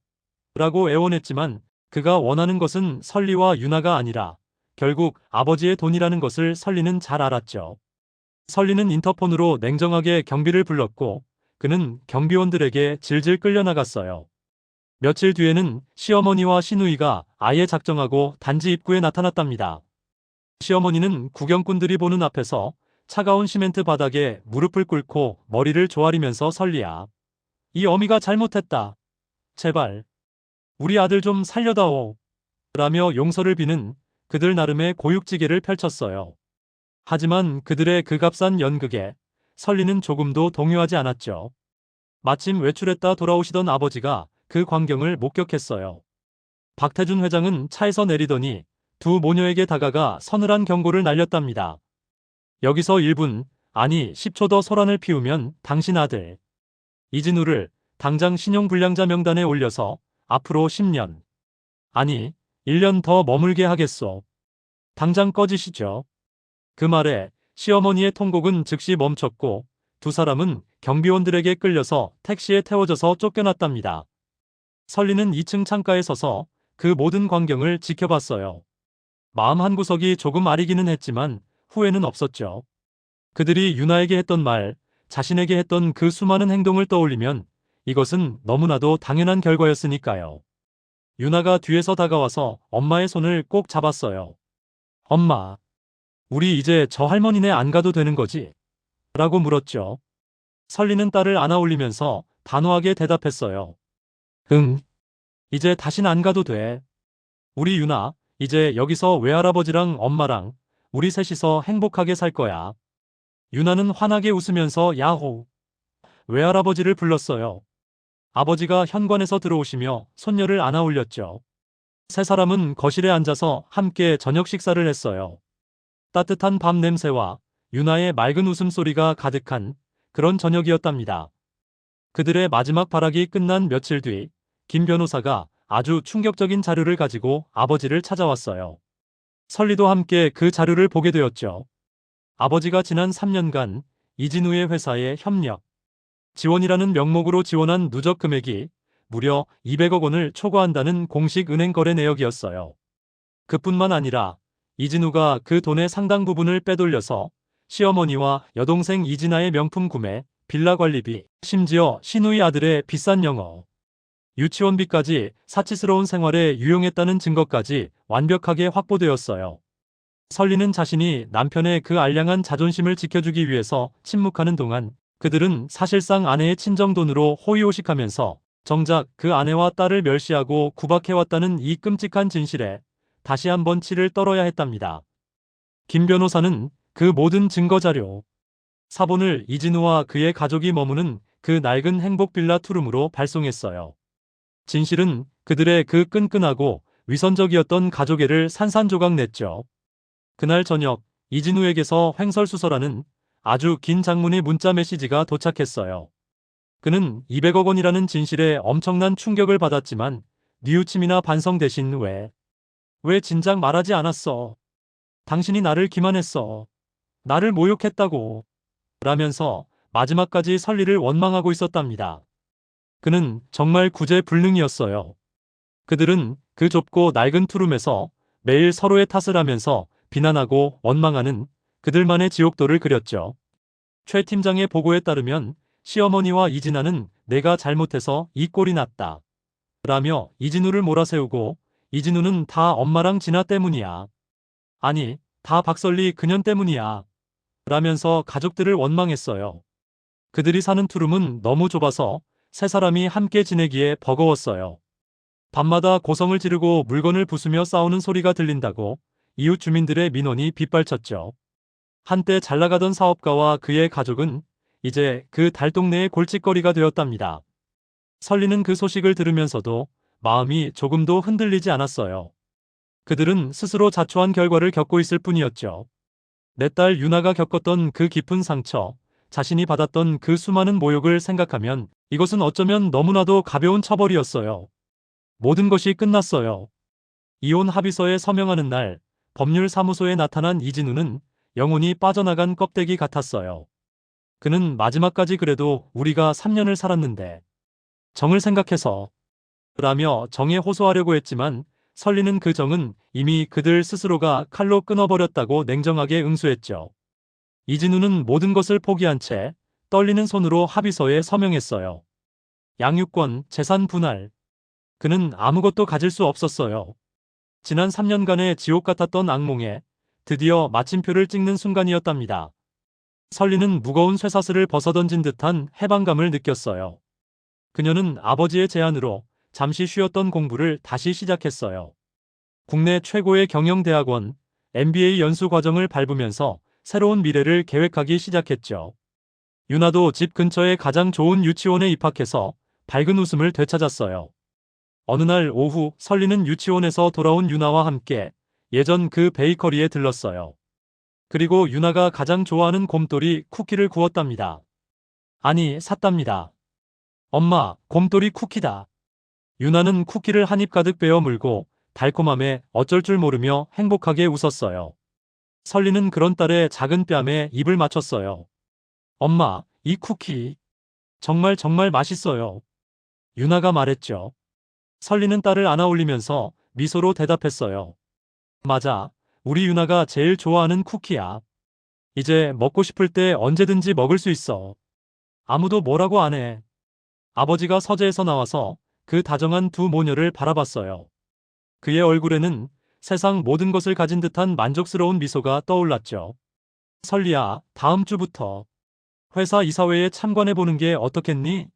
라고 애원했지만 그가 원하는 것은 설리와 유나가 아니라 결국 아버지의 돈이라는 것을 설리는 잘 알았죠. 설리는 인터폰으로 냉정하게 경비를 불렀고 그는 경비원들에게 질질 끌려나갔어요. 며칠 뒤에는 시어머니와 시누이가 아예 작정하고 단지 입구에 나타났답니다. 시어머니는 구경꾼들이 보는 앞에서 차가운 시멘트 바닥에 무릎을 꿇고 머리를 조아리면서 설리야. 이 어미가 잘못했다. 제발. 우리 아들 좀 살려다오. 라며 용서를 비는 그들 나름의 고육지계를 펼쳤어요. 하지만 그들의 그 값싼 연극에 설리는 조금도 동요하지 않았죠. 마침 외출했다 돌아오시던 아버지가 그 광경을 목격했어요. 박태준 회장은 차에서 내리더니 두 모녀에게 다가가 서늘한 경고를 날렸답니다. 여기서 1분, 아니 10초 더 소란을 피우면 당신 아들 이진우를 당장 신용불량자 명단에 올려서 앞으로 10년, 아니 1년 더 머물게 하겠소. 당장 꺼지시죠. 그 말에 시어머니의 통곡은 즉시 멈췄고 두 사람은 경비원들에게 끌려서 택시에 태워져서 쫓겨났답니다. 설리는 2층 창가에 서서 그 모든 광경을 지켜봤어요. 마음 한구석이 조금 아리기는 했지만 후회는 없었죠. 그들이 유나에게 했던 말, 자신에게 했던 그 수많은 행동을 떠올리면 이것은 너무나도 당연한 결과였으니까요. 유나가 뒤에서 다가와서 엄마의 손을 꼭 잡았어요. 엄마, 우리 이제 저 할머니네 안 가도 되는 거지? 라고 물었죠. 설리는 딸을 안아 올리면서 단호하게 대답했어요. 응, 이제 다신 안 가도 돼. 우리 유나, 이제 여기서 외할아버지랑 엄마랑 우리 셋이서 행복하게 살 거야. 유나는 환하게 웃으면서 야호! 외할아버지를 불렀어요. 아버지가 현관에서 들어오시며 손녀를 안아 올렸죠. 세 사람은 거실에 앉아서 함께 저녁 식사를 했어요. 따뜻한 밤 냄새와 유나의 맑은 웃음소리가 가득한 그런 저녁이었답니다. 그들의 마지막 발악이 끝난 며칠 뒤 김 변호사가 아주 충격적인 자료를 가지고 아버지를 찾아왔어요. 설리도 함께 그 자료를 보게 되었죠. 아버지가 지난 3년간 이진우의 회사에 협력, 지원이라는 명목으로 지원한 누적 금액이 무려 200억 원을 초과한다는 공식 은행 거래 내역이었어요. 그뿐만 아니라 이진우가 그 돈의 상당 부분을 빼돌려서 시어머니와 여동생 이진아의 명품 구매, 빌라 관리비, 심지어 시누이 아들의 비싼 영어, 유치원비까지 사치스러운 생활에 유용했다는 증거까지 완벽하게 확보되었어요. 설리는 자신이 남편의 그 알량한 자존심을 지켜주기 위해서 침묵하는 동안 그들은 사실상 아내의 친정돈으로 호의호식하면서 정작 그 아내와 딸을 멸시하고 구박해왔다는 이 끔찍한 진실에 다시 한번 치를 떨어야 했답니다. 김 변호사는 그 모든 증거자료, 사본을 이진우와 그의 가족이 머무는 그 낡은 행복 빌라 투룸으로 발송했어요. 진실은 그들의 그 끈끈하고 위선적이었던 가족애를 산산조각 냈죠. 그날 저녁 이진우에게서 횡설수설하는 아주 긴 장문의 문자 메시지가 도착했어요. 그는 200억 원이라는 진실에 엄청난 충격을 받았지만 뉘우침이나 반성 대신 왜 진작 말하지 않았어? 당신이 나를 기만했어. 나를 모욕했다고. 라면서 마지막까지 설리를 원망하고 있었답니다. 그는 정말 구제불능이었어요. 그들은 그 좁고 낡은 투룸에서 매일 서로의 탓을 하면서 비난하고 원망하는 그들만의 지옥도를 그렸죠. 최 팀장의 보고에 따르면 시어머니와 이진아는 내가 잘못해서 이 꼴이 났다 라며 이진우를 몰아세우고 이진우는 다 엄마랑 진아 때문이야. 아니, 다 박설리 그년 때문이야. 라면서 가족들을 원망했어요. 그들이 사는 투룸은 너무 좁아서 세 사람이 함께 지내기에 버거웠어요. 밤마다 고성을 지르고 물건을 부수며 싸우는 소리가 들린다고 이웃 주민들의 민원이 빗발쳤죠. 한때 잘나가던 사업가와 그의 가족은 이제 그 달동네의 골칫거리가 되었답니다. 설리는 그 소식을 들으면서도 마음이 조금도 흔들리지 않았어요. 그들은 스스로 자초한 결과를 겪고 있을 뿐이었죠. 내 딸 유나가 겪었던 그 깊은 상처, 자신이 받았던 그 수많은 모욕을 생각하면 이것은 어쩌면 너무나도 가벼운 처벌이었어요. 모든 것이 끝났어요. 이혼 합의서에 서명하는 날 법률사무소에 나타난 이진우는 영혼이 빠져나간 껍데기 같았어요. 그는 마지막까지 그래도 우리가 3년을 살았는데 정을 생각해서 라며 정에 호소하려고 했지만 설리는 그 정은 이미 그들 스스로가 칼로 끊어버렸다고 냉정하게 응수했죠. 이진우는 모든 것을 포기한 채 떨리는 손으로 합의서에 서명했어요. 양육권, 재산 분할. 그는 아무것도 가질 수 없었어요. 지난 3년간의 지옥 같았던 악몽에 드디어 마침표를 찍는 순간이었답니다. 설리는 무거운 쇠사슬을 벗어던진 듯한 해방감을 느꼈어요. 그녀는 아버지의 제안으로 잠시 쉬었던 공부를 다시 시작했어요. 국내 최고의 경영대학원 MBA 연수 과정을 밟으면서 새로운 미래를 계획하기 시작했죠. 유나도 집 근처의 가장 좋은 유치원에 입학해서 밝은 웃음을 되찾았어요. 어느 날 오후 설리는 유치원에서 돌아온 유나와 함께 예전 그 베이커리에 들렀어요. 그리고 유나가 가장 좋아하는 곰돌이 쿠키를 구웠답니다. 아니, 샀답니다. 엄마, 곰돌이 쿠키다. 유나는 쿠키를 한 입 가득 베어 물고 달콤함에 어쩔 줄 모르며 행복하게 웃었어요. 설리는 그런 딸의 작은 뺨에 입을 맞췄어요. 엄마, 이 쿠키 정말 정말 맛있어요. 유나가 말했죠. 설리는 딸을 안아올리면서 미소로 대답했어요. 맞아, 우리 유나가 제일 좋아하는 쿠키야. 이제 먹고 싶을 때 언제든지 먹을 수 있어. 아무도 뭐라고 안 해. 아버지가 서재에서 나와서 그 다정한 두 모녀를 바라봤어요. 그의 얼굴에는 세상 모든 것을 가진 듯한 만족스러운 미소가 떠올랐죠. 설리야, 다음 주부터 회사 이사회에 참관해보는 게 어떻겠니?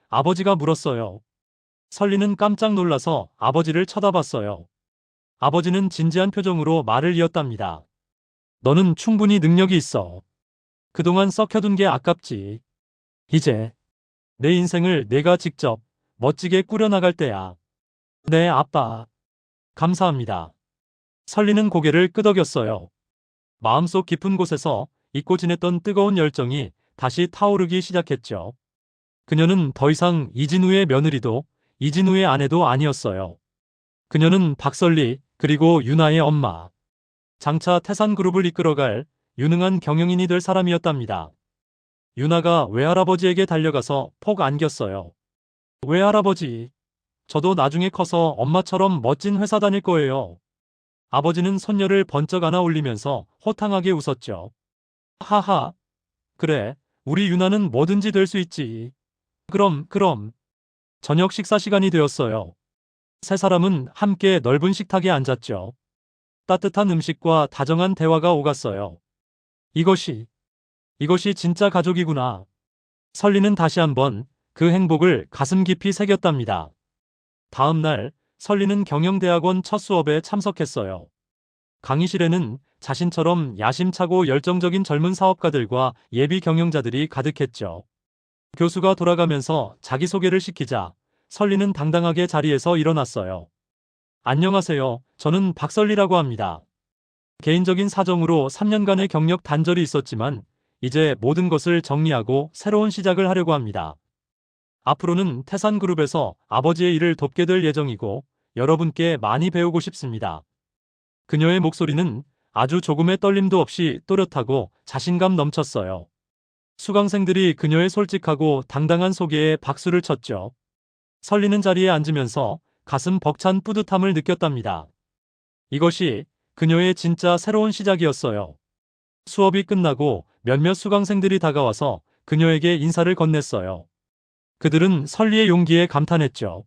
아버지가 물었어요. 설리는 깜짝 놀라서 아버지를 쳐다봤어요. 아버지는 진지한 표정으로 말을 이었답니다. 너는 충분히 능력이 있어. 그동안 썩혀둔 게 아깝지. 이제 내 인생을 내가 직접 멋지게 꾸려나갈 때야. 네, 아빠. 감사합니다. 설리는 고개를 끄덕였어요. 마음속 깊은 곳에서 잊고 지냈던 뜨거운 열정이 다시 타오르기 시작했죠. 그녀는 더 이상 이진우의 며느리도 이진우의 아내도 아니었어요. 그녀는 박설리 그리고 유나의 엄마. 장차 태산그룹을 이끌어갈 유능한 경영인이 될 사람이었답니다. 유나가 외할아버지에게 달려가서 폭 안겼어요. 외할아버지, 저도 나중에 커서 엄마처럼 멋진 회사 다닐 거예요. 아버지는 손녀를 번쩍 안아 올리면서 호탕하게 웃었죠. 하하, 그래, 우리 유나는 뭐든지 될 수 있지. 그럼. 저녁 식사 시간이 되었어요. 세 사람은 함께 넓은 식탁에 앉았죠. 따뜻한 음식과 다정한 대화가 오갔어요. 이것이 진짜 가족이구나. 설리는 다시 한번 그 행복을 가슴 깊이 새겼답니다. 다음 날, 설리는 경영대학원 첫 수업에 참석했어요. 강의실에는 자신처럼 야심차고 열정적인 젊은 사업가들과 예비 경영자들이 가득했죠. 교수가 돌아가면서 자기소개를 시키자 설리는 당당하게 자리에서 일어났어요. 안녕하세요. 저는 박설리라고 합니다. 개인적인 사정으로 3년간의 경력 단절이 있었지만 이제 모든 것을 정리하고 새로운 시작을 하려고 합니다. 앞으로는 태산그룹에서 아버지의 일을 돕게 될 예정이고 여러분께 많이 배우고 싶습니다. 그녀의 목소리는 아주 조금의 떨림도 없이 또렷하고 자신감 넘쳤어요. 수강생들이 그녀의 솔직하고 당당한 소개에 박수를 쳤죠. 설리는 자리에 앉으면서 가슴 벅찬 뿌듯함을 느꼈답니다. 이것이 그녀의 진짜 새로운 시작이었어요. 수업이 끝나고 몇몇 수강생들이 다가와서 그녀에게 인사를 건넸어요. 그들은 설리의 용기에 감탄했죠.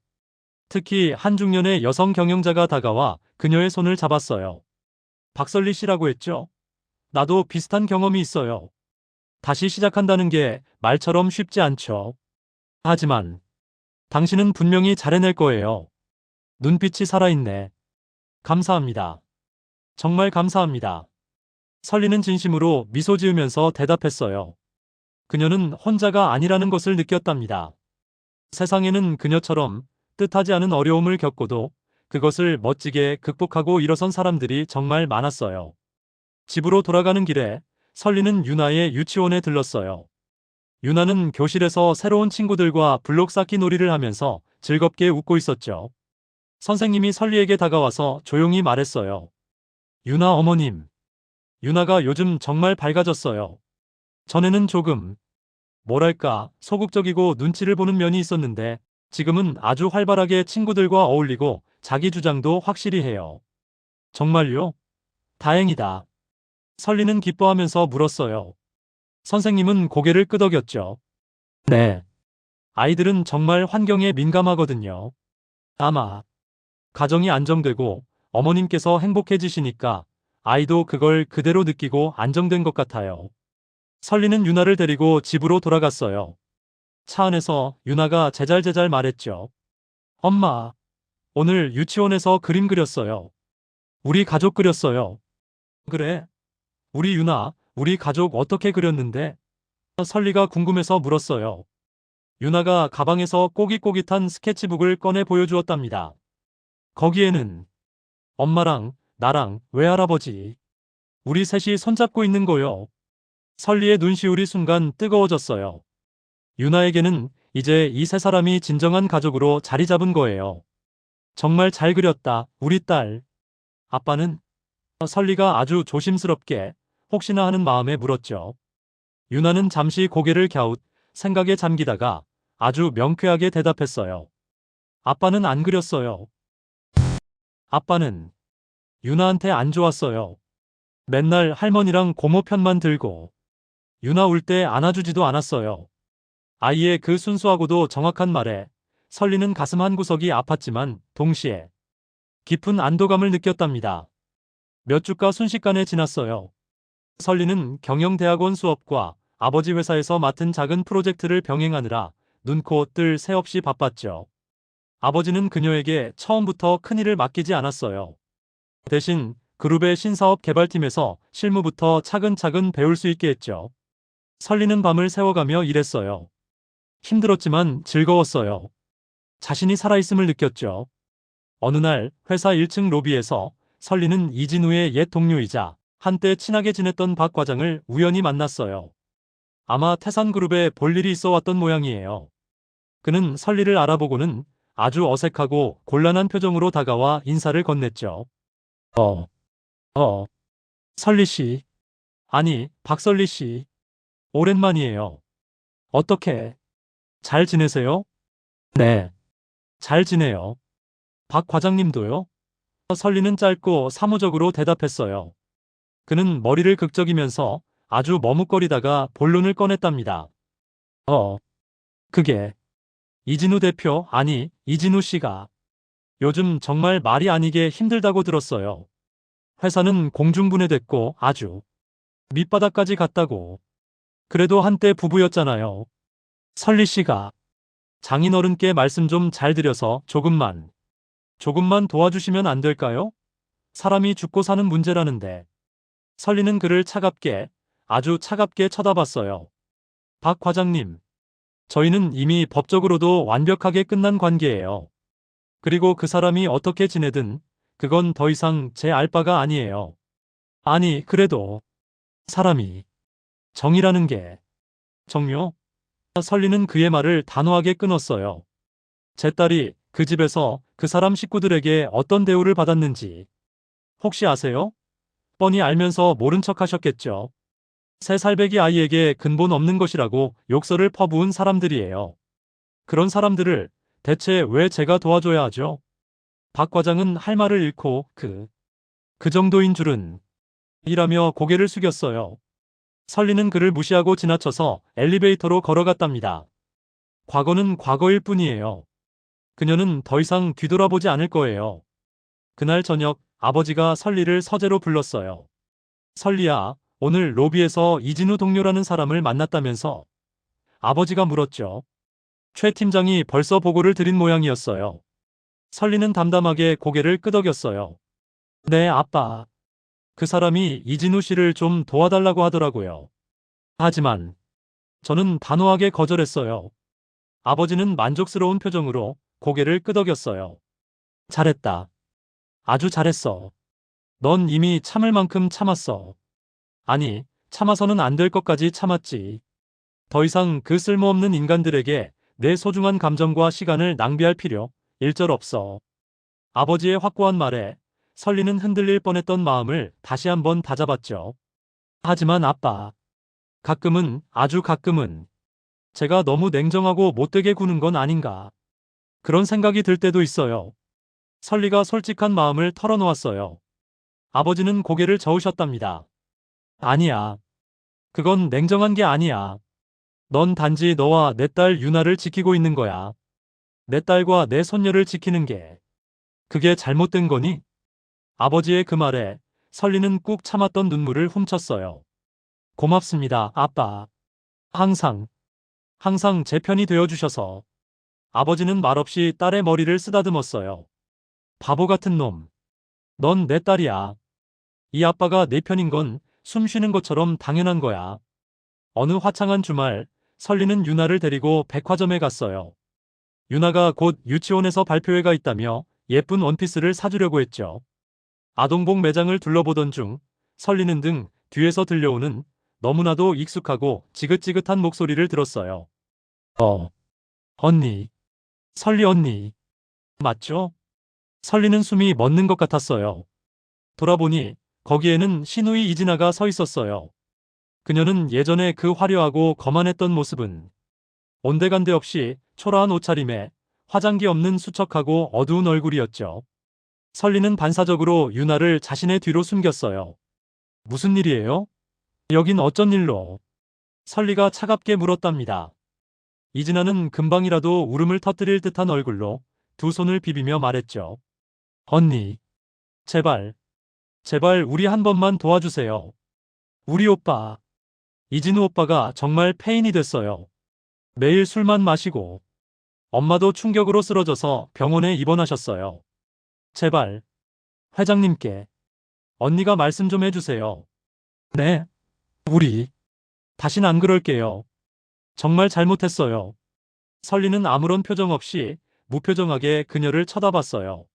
특히 한 중년의 여성 경영자가 다가와 그녀의 손을 잡았어요. 박설리 씨라고 했죠? 나도 비슷한 경험이 있어요. 다시 시작한다는 게 말처럼 쉽지 않죠. 하지만 당신은 분명히 잘해낼 거예요. 눈빛이 살아있네. 감사합니다. 정말 감사합니다. 설리는 진심으로 미소 지으면서 대답했어요. 그녀는 혼자가 아니라는 것을 느꼈답니다. 세상에는 그녀처럼 뜻하지 않은 어려움을 겪고도 그것을 멋지게 극복하고 일어선 사람들이 정말 많았어요. 집으로 돌아가는 길에 설리는 유나의 유치원에 들렀어요. 유나는 교실에서 새로운 친구들과 블록 쌓기 놀이를 하면서 즐겁게 웃고 있었죠. 선생님이 설리에게 다가와서 조용히 말했어요. 유나 어머님. 유나가 요즘 정말 밝아졌어요. 전에는 조금, 뭐랄까, 소극적이고 눈치를 보는 면이 있었는데 지금은 아주 활발하게 친구들과 어울리고 자기 주장도 확실히 해요. 정말요? 다행이다. 설리는 기뻐하면서 물었어요. 선생님은 고개를 끄덕였죠. 네. 아이들은 정말 환경에 민감하거든요. 아마 가정이 안정되고 어머님께서 행복해지시니까 아이도 그걸 그대로 느끼고 안정된 것 같아요. 설리는 유나를 데리고 집으로 돌아갔어요. 차 안에서 유나가 제잘제잘 말했죠. 엄마, 오늘 유치원에서 그림 그렸어요. 우리 가족 그렸어요. 그래? 우리 유나, 우리 가족 어떻게 그렸는데? 설리가 궁금해서 물었어요. 유나가 가방에서 꼬깃꼬깃한 스케치북을 꺼내 보여주었답니다. 거기에는 엄마랑 나랑 외할아버지, 우리 셋이 손잡고 있는 거요. 설리의 눈시울이 순간 뜨거워졌어요. 유나에게는 이제 이 세 사람이 진정한 가족으로 자리 잡은 거예요. 정말 잘 그렸다, 우리 딸. 아빠는? 설리가 아주 조심스럽게 혹시나 하는 마음에 물었죠. 유나는 잠시 고개를 갸웃 생각에 잠기다가 아주 명쾌하게 대답했어요. 아빠는 안 그렸어요. 아빠는 유나한테 안 좋았어요. 맨날 할머니랑 고모 편만 들고 유나 울 때 안아주지도 않았어요. 아이의 그 순수하고도 정확한 말에 설리는 가슴 한구석이 아팠지만 동시에 깊은 안도감을 느꼈답니다. 몇 주가 순식간에 지났어요. 설리는 경영대학원 수업과 아버지 회사에서 맡은 작은 프로젝트를 병행하느라 눈코 뜰 새 없이 바빴죠. 아버지는 그녀에게 처음부터 큰일을 맡기지 않았어요. 대신 그룹의 신사업 개발팀에서 실무부터 차근차근 배울 수 있게 했죠. 설리는 밤을 새워가며 일했어요. 힘들었지만 즐거웠어요. 자신이 살아있음을 느꼈죠. 어느 날 회사 1층 로비에서 설리는 이진우의 옛 동료이자 한때 친하게 지냈던 박 과장을 우연히 만났어요. 아마 태산그룹에 볼 일이 있어 왔던 모양이에요. 그는 설리를 알아보고는 아주 어색하고 곤란한 표정으로 다가와 인사를 건넸죠. 설리 씨. 아니, 박설리 씨. 오랜만이에요. 어떻게? 잘 지내세요? 네, 잘 지내요. 박 과장님도요? 설리는 짧고 사무적으로 대답했어요. 그는 머리를 극적이면서 아주 머뭇거리다가 본론을 꺼냈답니다. 어, 그게 이진우 대표, 아니, 이진우 씨가 요즘 정말 말이 아니게 힘들다고 들었어요. 회사는 공중분해됐고 아주 밑바닥까지 갔다고. 그래도 한때 부부였잖아요. 설리 씨가 장인어른께 말씀 좀 잘 드려서 조금만 도와주시면 안 될까요? 사람이 죽고 사는 문제라는데. 설리는 그를 차갑게, 아주 차갑게 쳐다봤어요. 박 과장님, 저희는 이미 법적으로도 완벽하게 끝난 관계예요. 그리고 그 사람이 어떻게 지내든 그건 더 이상 제 알 바가 아니에요. 아니, 그래도 사람이 정이라는 게 정요? 설리는 그의 말을 단호하게 끊었어요. 제 딸이 그 집에서 그 사람 식구들에게 어떤 대우를 받았는지 혹시 아세요? 뻔히 알면서 모른 척 하셨겠죠. 세 살배기 아이에게 근본 없는 것이라고 욕설을 퍼부은 사람들이에요. 그런 사람들을 대체 왜 제가 도와줘야 하죠? 박 과장은 할 말을 잃고 그 정도인 줄은 이라며 고개를 숙였어요. 설리는 그를 무시하고 지나쳐서 엘리베이터로 걸어갔답니다. 과거는 과거일 뿐이에요. 그녀는 더 이상 뒤돌아보지 않을 거예요. 그날 저녁 아버지가 설리를 서재로 불렀어요. 설리야, 오늘 로비에서 이진우 동료라는 사람을 만났다면서? 아버지가 물었죠. 최 팀장이 벌써 보고를 드린 모양이었어요. 설리는 담담하게 고개를 끄덕였어요. 네, 아빠. 그 사람이 이진우 씨를 좀 도와달라고 하더라고요. 하지만 저는 단호하게 거절했어요. 아버지는 만족스러운 표정으로 고개를 끄덕였어요. 잘했다. 아주 잘했어. 넌 이미 참을 만큼 참았어. 아니, 참아서는 안 될 것까지 참았지. 더 이상 그 쓸모없는 인간들에게 내 소중한 감정과 시간을 낭비할 필요 일절 없어. 아버지의 확고한 말에 설리는 흔들릴 뻔했던 마음을 다시 한번 다잡았죠. 하지만 아빠, 가끔은, 아주 가끔은 제가 너무 냉정하고 못되게 구는 건 아닌가. 그런 생각이 들 때도 있어요. 설리가 솔직한 마음을 털어놓았어요. 아버지는 고개를 저으셨답니다. 아니야. 그건 냉정한 게 아니야. 넌 단지 너와 내 딸 유나를 지키고 있는 거야. 내 딸과 내 손녀를 지키는 게 그게 잘못된 거니? 아버지의 그 말에 설리는 꾹 참았던 눈물을 훔쳤어요. 고맙습니다, 아빠. 항상, 항상 제 편이 되어주셔서. 아버지는 말없이 딸의 머리를 쓰다듬었어요. 바보 같은 놈. 넌 내 딸이야. 이 아빠가 내 편인 건 숨 쉬는 것처럼 당연한 거야. 어느 화창한 주말, 설리는 유나를 데리고 백화점에 갔어요. 유나가 곧 유치원에서 발표회가 있다며 예쁜 원피스를 사주려고 했죠. 아동복 매장을 둘러보던 중 설리는 등 뒤에서 들려오는 너무나도 익숙하고 지긋지긋한 목소리를 들었어요. 언니. 설리 언니. 맞죠? 설리는 숨이 멎는 것 같았어요. 돌아보니 거기에는 시누이 이진아가 서 있었어요. 그녀는 예전에 그 화려하고 거만했던 모습은 온데간데 없이 초라한 옷차림에 화장기 없는 수척하고 어두운 얼굴이었죠. 설리는 반사적으로 유나를 자신의 뒤로 숨겼어요. 무슨 일이에요? 여긴 어쩐 일로? 설리가 차갑게 물었답니다. 이진아는 금방이라도 울음을 터뜨릴 듯한 얼굴로 두 손을 비비며 말했죠. 언니, 제발, 제발 우리 한 번만 도와주세요. 우리 오빠, 이진우 오빠가 정말 폐인이 됐어요. 매일 술만 마시고 엄마도 충격으로 쓰러져서 병원에 입원하셨어요. 제발, 회장님께 언니가 말씀 좀 해주세요. 네, 우리 다신 안 그럴게요. 정말 잘못했어요. 설리는 아무런 표정 없이 무표정하게 그녀를 쳐다봤어요.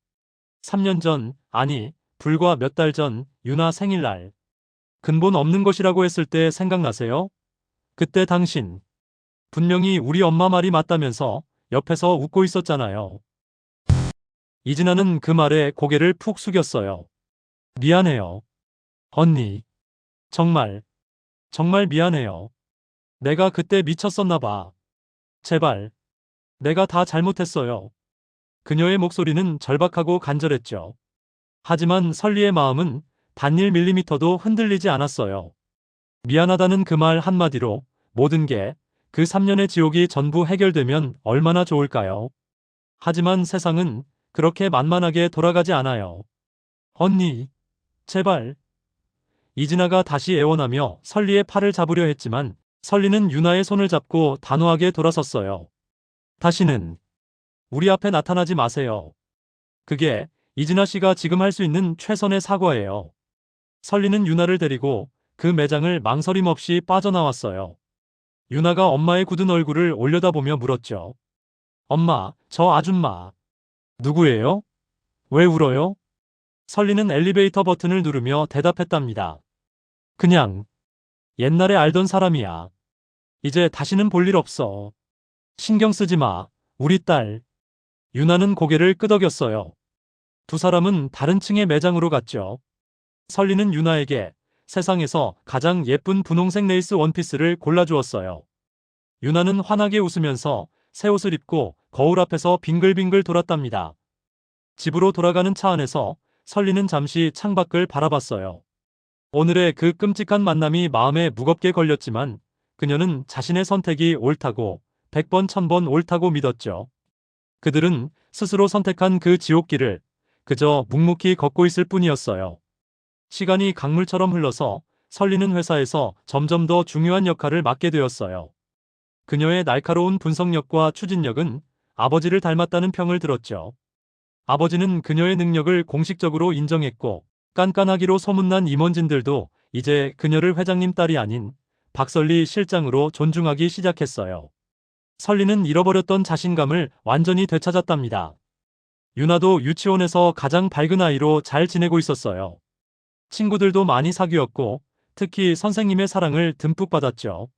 3년 전, 아니, 불과 몇 달 전 유나 생일날. 근본 없는 것이라고 했을 때 생각나세요? 그때 당신 분명히 우리 엄마 말이 맞다면서 옆에서 웃고 있었잖아요. 이진아는 그 말에 고개를 푹 숙였어요. 미안해요. 언니. 정말, 정말 미안해요. 내가 그때 미쳤었나 봐. 제발. 내가 다 잘못했어요. 그녀의 목소리는 절박하고 간절했죠. 하지만 설리의 마음은 단 1mm도 흔들리지 않았어요. 미안하다는 그 말 한마디로 모든 게 그 3년의 지옥이 전부 해결되면 얼마나 좋을까요? 하지만 세상은 그렇게 만만하게 돌아가지 않아요. 언니, 제발. 이진아가 다시 애원하며 설리의 팔을 잡으려 했지만 설리는 유나의 손을 잡고 단호하게 돌아섰어요. 다시는 우리 앞에 나타나지 마세요. 그게 이진아 씨가 지금 할 수 있는 최선의 사과예요. 설리는 유나를 데리고 그 매장을 망설임 없이 빠져나왔어요. 유나가 엄마의 굳은 얼굴을 올려다보며 물었죠. 엄마, 저 아줌마. 누구예요? 왜 울어요? 설리는 엘리베이터 버튼을 누르며 대답했답니다. 그냥 옛날에 알던 사람이야. 이제 다시는 볼 일 없어. 신경 쓰지 마. 우리 딸. 유나는 고개를 끄덕였어요. 두 사람은 다른 층의 매장으로 갔죠. 설리는 유나에게 세상에서 가장 예쁜 분홍색 레이스 원피스를 골라주었어요. 유나는 환하게 웃으면서 새 옷을 입고 거울 앞에서 빙글빙글 돌았답니다. 집으로 돌아가는 차 안에서 설리는 잠시 창밖을 바라봤어요. 오늘의 그 끔찍한 만남이 마음에 무겁게 걸렸지만 그녀는 자신의 선택이 옳다고 100번 1000번 옳다고 믿었죠. 그들은 스스로 선택한 그 지옥길을 그저 묵묵히 걷고 있을 뿐이었어요. 시간이 강물처럼 흘러서 설리는 회사에서 점점 더 중요한 역할을 맡게 되었어요. 그녀의 날카로운 분석력과 추진력은 아버지를 닮았다는 평을 들었죠. 아버지는 그녀의 능력을 공식적으로 인정했고 깐깐하기로 소문난 임원진들도 이제 그녀를 회장님 딸이 아닌 박설리 실장으로 존중하기 시작했어요. 설리는 잃어버렸던 자신감을 완전히 되찾았답니다. 유나도 유치원에서 가장 밝은 아이로 잘 지내고 있었어요. 친구들도 많이 사귀었고 특히 선생님의 사랑을 듬뿍 받았죠.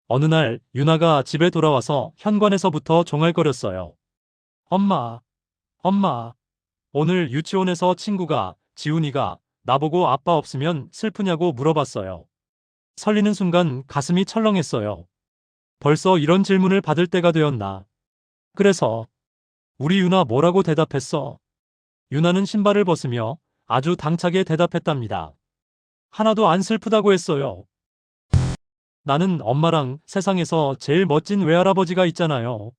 어느 날 유나가 집에 돌아와서 현관에서부터 종알거렸어요. 엄마, 엄마, 오늘 유치원에서 친구가 지훈이가 나보고 아빠 없으면 슬프냐고 물어봤어요. 설리는 순간 가슴이 철렁했어요. 벌써 이런 질문을 받을 때가 되었나. 그래서 우리 유나 뭐라고 대답했어? 유나는 신발을 벗으며 아주 당차게 대답했답니다. 하나도 안 슬프다고 했어요. 나는 엄마랑 세상에서 제일 멋진 외할아버지가 있잖아요.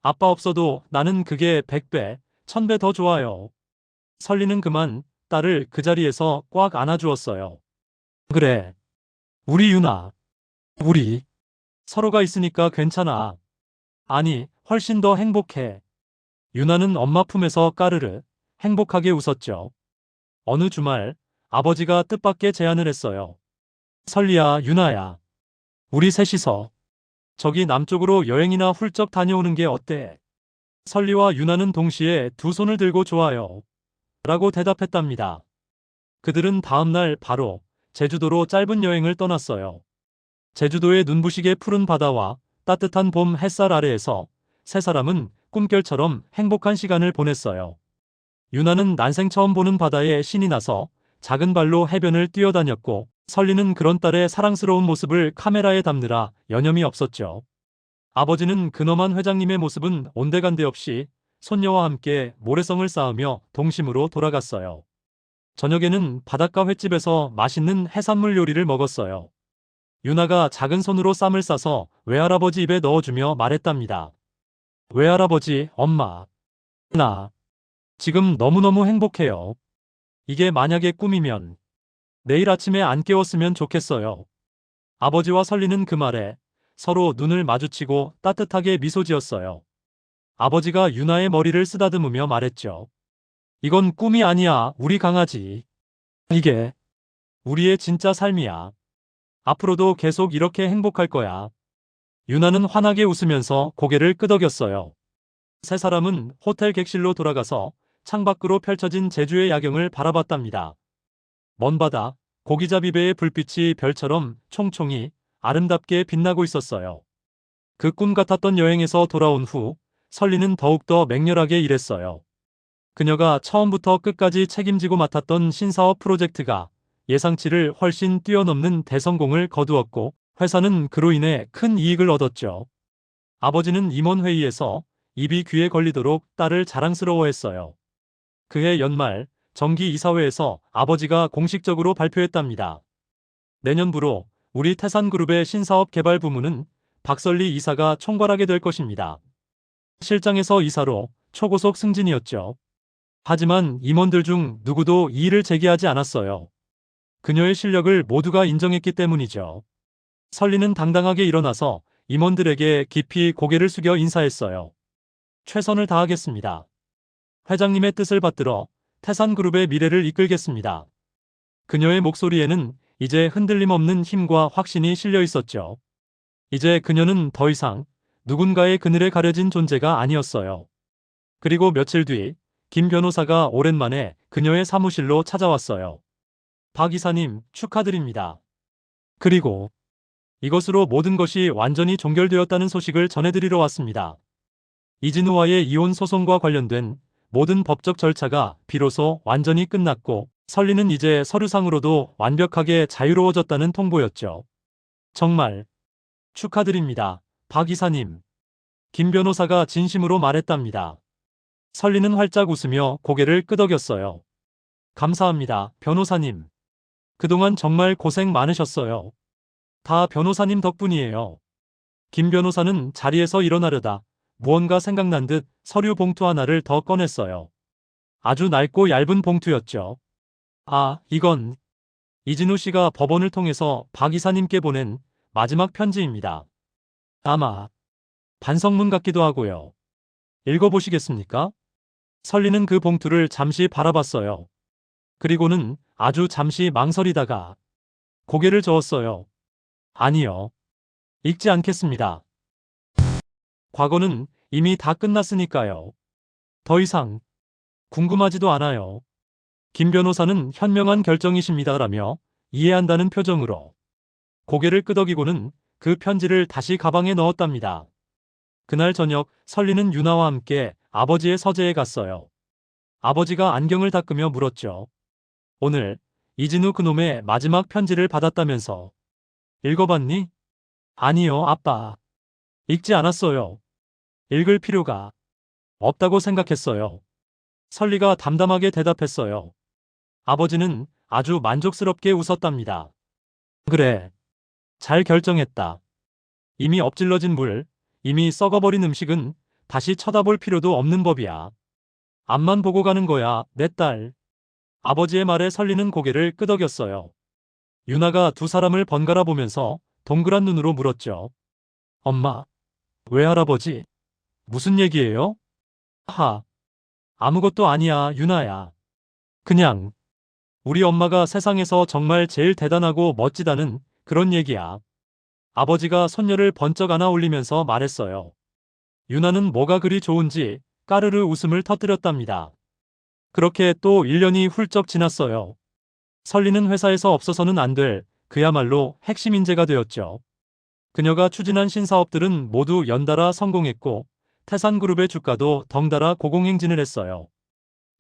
아빠 없어도 나는 그게 100배, 1000배 더 좋아요. 설리는 그만 딸을 그 자리에서 꽉 안아주었어요. 그래. 우리 유나. 우리. 서로가 있으니까 괜찮아. 아니, 훨씬 더 행복해. 유나는 엄마 품에서 까르르 행복하게 웃었죠. 어느 주말 아버지가 뜻밖의 제안을 했어요. 설리야, 유나야. 우리 셋이서 저기 남쪽으로 여행이나 훌쩍 다녀오는 게 어때? 설리와 유나는 동시에 두 손을 들고 좋아요. 라고 대답했답니다. 그들은 다음날 바로 제주도로 짧은 여행을 떠났어요. 제주도의 눈부시게 푸른 바다와 따뜻한 봄 햇살 아래에서 세 사람은 꿈결처럼 행복한 시간을 보냈어요. 유나는 난생 처음 보는 바다에 신이 나서 작은 발로 해변을 뛰어다녔고 설리는 그런 딸의 사랑스러운 모습을 카메라에 담느라 여념이 없었죠. 아버지는 근엄한 회장님의 모습은 온데간데 없이 손녀와 함께 모래성을 쌓으며 동심으로 돌아갔어요. 저녁에는 바닷가 횟집에서 맛있는 해산물 요리를 먹었어요. 유나가 작은 손으로 쌈을 싸서 외할아버지 입에 넣어주며 말했답니다. 외할아버지, 엄마. 나 지금 너무너무 행복해요. 이게 만약에 꿈이면 내일 아침에 안 깨웠으면 좋겠어요. 아버지와 설리는 그 말에 서로 눈을 마주치고 따뜻하게 미소 지었어요. 아버지가 유나의 머리를 쓰다듬으며 말했죠. 이건 꿈이 아니야, 우리 강아지. 이게 우리의 진짜 삶이야. 앞으로도 계속 이렇게 행복할 거야. 유나는 환하게 웃으면서 고개를 끄덕였어요. 세 사람은 호텔 객실로 돌아가서 창밖으로 펼쳐진 제주의 야경을 바라봤답니다. 먼 바다, 고기잡이배의 불빛이 별처럼 총총히 아름답게 빛나고 있었어요. 그 꿈 같았던 여행에서 돌아온 후 설리는 더욱더 맹렬하게 일했어요. 그녀가 처음부터 끝까지 책임지고 맡았던 신사업 프로젝트가 예상치를 훨씬 뛰어넘는 대성공을 거두었고 회사는 그로 인해 큰 이익을 얻었죠. 아버지는 임원회의에서 입이 귀에 걸리도록 딸을 자랑스러워했어요. 그해 연말 정기이사회에서 아버지가 공식적으로 발표했답니다. 내년부로 우리 태산그룹의 신사업 개발 부문은 박설리 이사가 총괄하게 될 것입니다. 실장에서 이사로 초고속 승진이었죠. 하지만 임원들 중 누구도 이의를 제기하지 않았어요. 그녀의 실력을 모두가 인정했기 때문이죠. 설리는 당당하게 일어나서 임원들에게 깊이 고개를 숙여 인사했어요. 최선을 다하겠습니다. 회장님의 뜻을 받들어 태산그룹의 미래를 이끌겠습니다. 그녀의 목소리에는 이제 흔들림 없는 힘과 확신이 실려 있었죠. 이제 그녀는 더 이상 누군가의 그늘에 가려진 존재가 아니었어요. 그리고 며칠 뒤 김 변호사가 오랜만에 그녀의 사무실로 찾아왔어요. 박 이사님, 축하드립니다. 그리고 이것으로 모든 것이 완전히 종결되었다는 소식을 전해드리러 왔습니다. 이진우와의 이혼 소송과 관련된 모든 법적 절차가 비로소 완전히 끝났고 설리는 이제 서류상으로도 완벽하게 자유로워졌다는 통보였죠. 정말 축하드립니다, 박 이사님. 김 변호사가 진심으로 말했답니다. 설리는 활짝 웃으며 고개를 끄덕였어요. 감사합니다, 변호사님. 그동안 정말 고생 많으셨어요. 다 변호사님 덕분이에요. 김 변호사는 자리에서 일어나려다 무언가 생각난 듯 서류 봉투 하나를 더 꺼냈어요. 아주 낡고 얇은 봉투였죠. 아, 이건 이진우 씨가 법원을 통해서 박 이사님께 보낸 마지막 편지입니다. 아마 반성문 같기도 하고요. 읽어보시겠습니까? 설리는 그 봉투를 잠시 바라봤어요. 그리고는 아주 잠시 망설이다가 고개를 저었어요. 아니요. 읽지 않겠습니다. 과거는 이미 다 끝났으니까요. 더 이상 궁금하지도 않아요. 김 변호사는 현명한 결정이십니다라며 이해한다는 표정으로 고개를 끄덕이고는 그 편지를 다시 가방에 넣었답니다. 그날 저녁 설리는 유나와 함께 아버지의 서재에 갔어요. 아버지가 안경을 닦으며 물었죠. 오늘 이진우 그놈의 마지막 편지를 받았다면서. 읽어봤니? 아니요, 아빠. 읽지 않았어요. 읽을 필요가 없다고 생각했어요. 설리가 담담하게 대답했어요. 아버지는 아주 만족스럽게 웃었답니다. 그래. 잘 결정했다. 이미 엎질러진 물, 이미 썩어버린 음식은 다시 쳐다볼 필요도 없는 법이야. 앞만 보고 가는 거야, 내 딸. 아버지의 말에 설리는 고개를 끄덕였어요. 유나가 두 사람을 번갈아 보면서 동그란 눈으로 물었죠. 엄마, 외할아버지, 무슨 얘기예요? 하, 아무것도 아니야, 유나야. 그냥 우리 엄마가 세상에서 정말 제일 대단하고 멋지다는 그런 얘기야. 아버지가 손녀를 번쩍 안아 올리면서 말했어요. 유나는 뭐가 그리 좋은지 까르르 웃음을 터뜨렸답니다. 그렇게 또 1년이 훌쩍 지났어요. 설리는 회사에서 없어서는 안 될 그야말로 핵심 인재가 되었죠. 그녀가 추진한 신사업들은 모두 연달아 성공했고 태산그룹의 주가도 덩달아 고공행진을 했어요.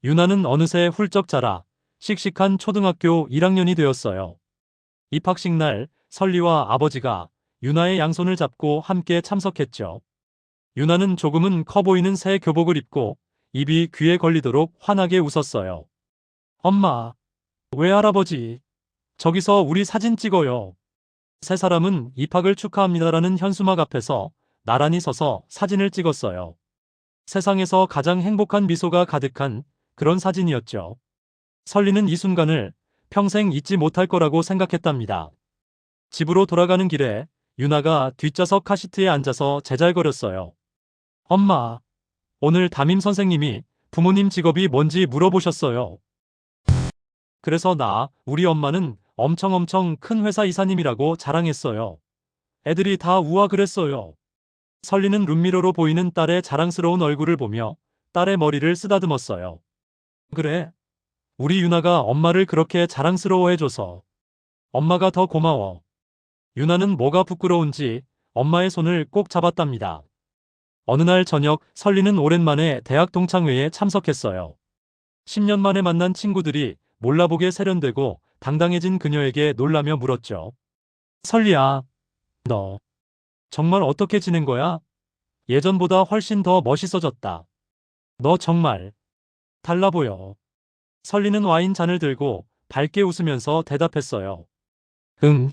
유나는 어느새 훌쩍 자라 씩씩한 초등학교 1학년이 되었어요. 입학식 날 설리와 아버지가 유나의 양손을 잡고 함께 참석했죠. 유나는 조금은 커 보이는 새 교복을 입고 입이 귀에 걸리도록 환하게 웃었어요. 엄마, 외할아버지, 저기서 우리 사진 찍어요. 세 사람은 입학을 축하합니다라는 현수막 앞에서 나란히 서서 사진을 찍었어요. 세상에서 가장 행복한 미소가 가득한 그런 사진이었죠. 설리는 이 순간을 평생 잊지 못할 거라고 생각했답니다. 집으로 돌아가는 길에 유나가 뒷좌석 카시트에 앉아서 제잘거렸어요. 엄마, 오늘 담임 선생님이 부모님 직업이 뭔지 물어보셨어요. 그래서 우리 엄마는 엄청 큰 회사 이사님이라고 자랑했어요. 애들이 다 우와 그랬어요. 설리는 룸미러로 보이는 딸의 자랑스러운 얼굴을 보며 딸의 머리를 쓰다듬었어요. 그래, 우리 유나가 엄마를 그렇게 자랑스러워해줘서 엄마가 더 고마워. 유나는 뭐가 부끄러운지 엄마의 손을 꼭 잡았답니다. 어느 날 저녁 설리는 오랜만에 대학 동창회에 참석했어요. 10년 만에 만난 친구들이 몰라보게 세련되고 당당해진 그녀에게 놀라며 물었죠. 설리야, 너 정말 어떻게 지낸 거야? 예전보다 훨씬 더 멋있어졌다. 너 정말 달라 보여. 설리는 와인 잔을 들고 밝게 웃으면서 대답했어요. 응,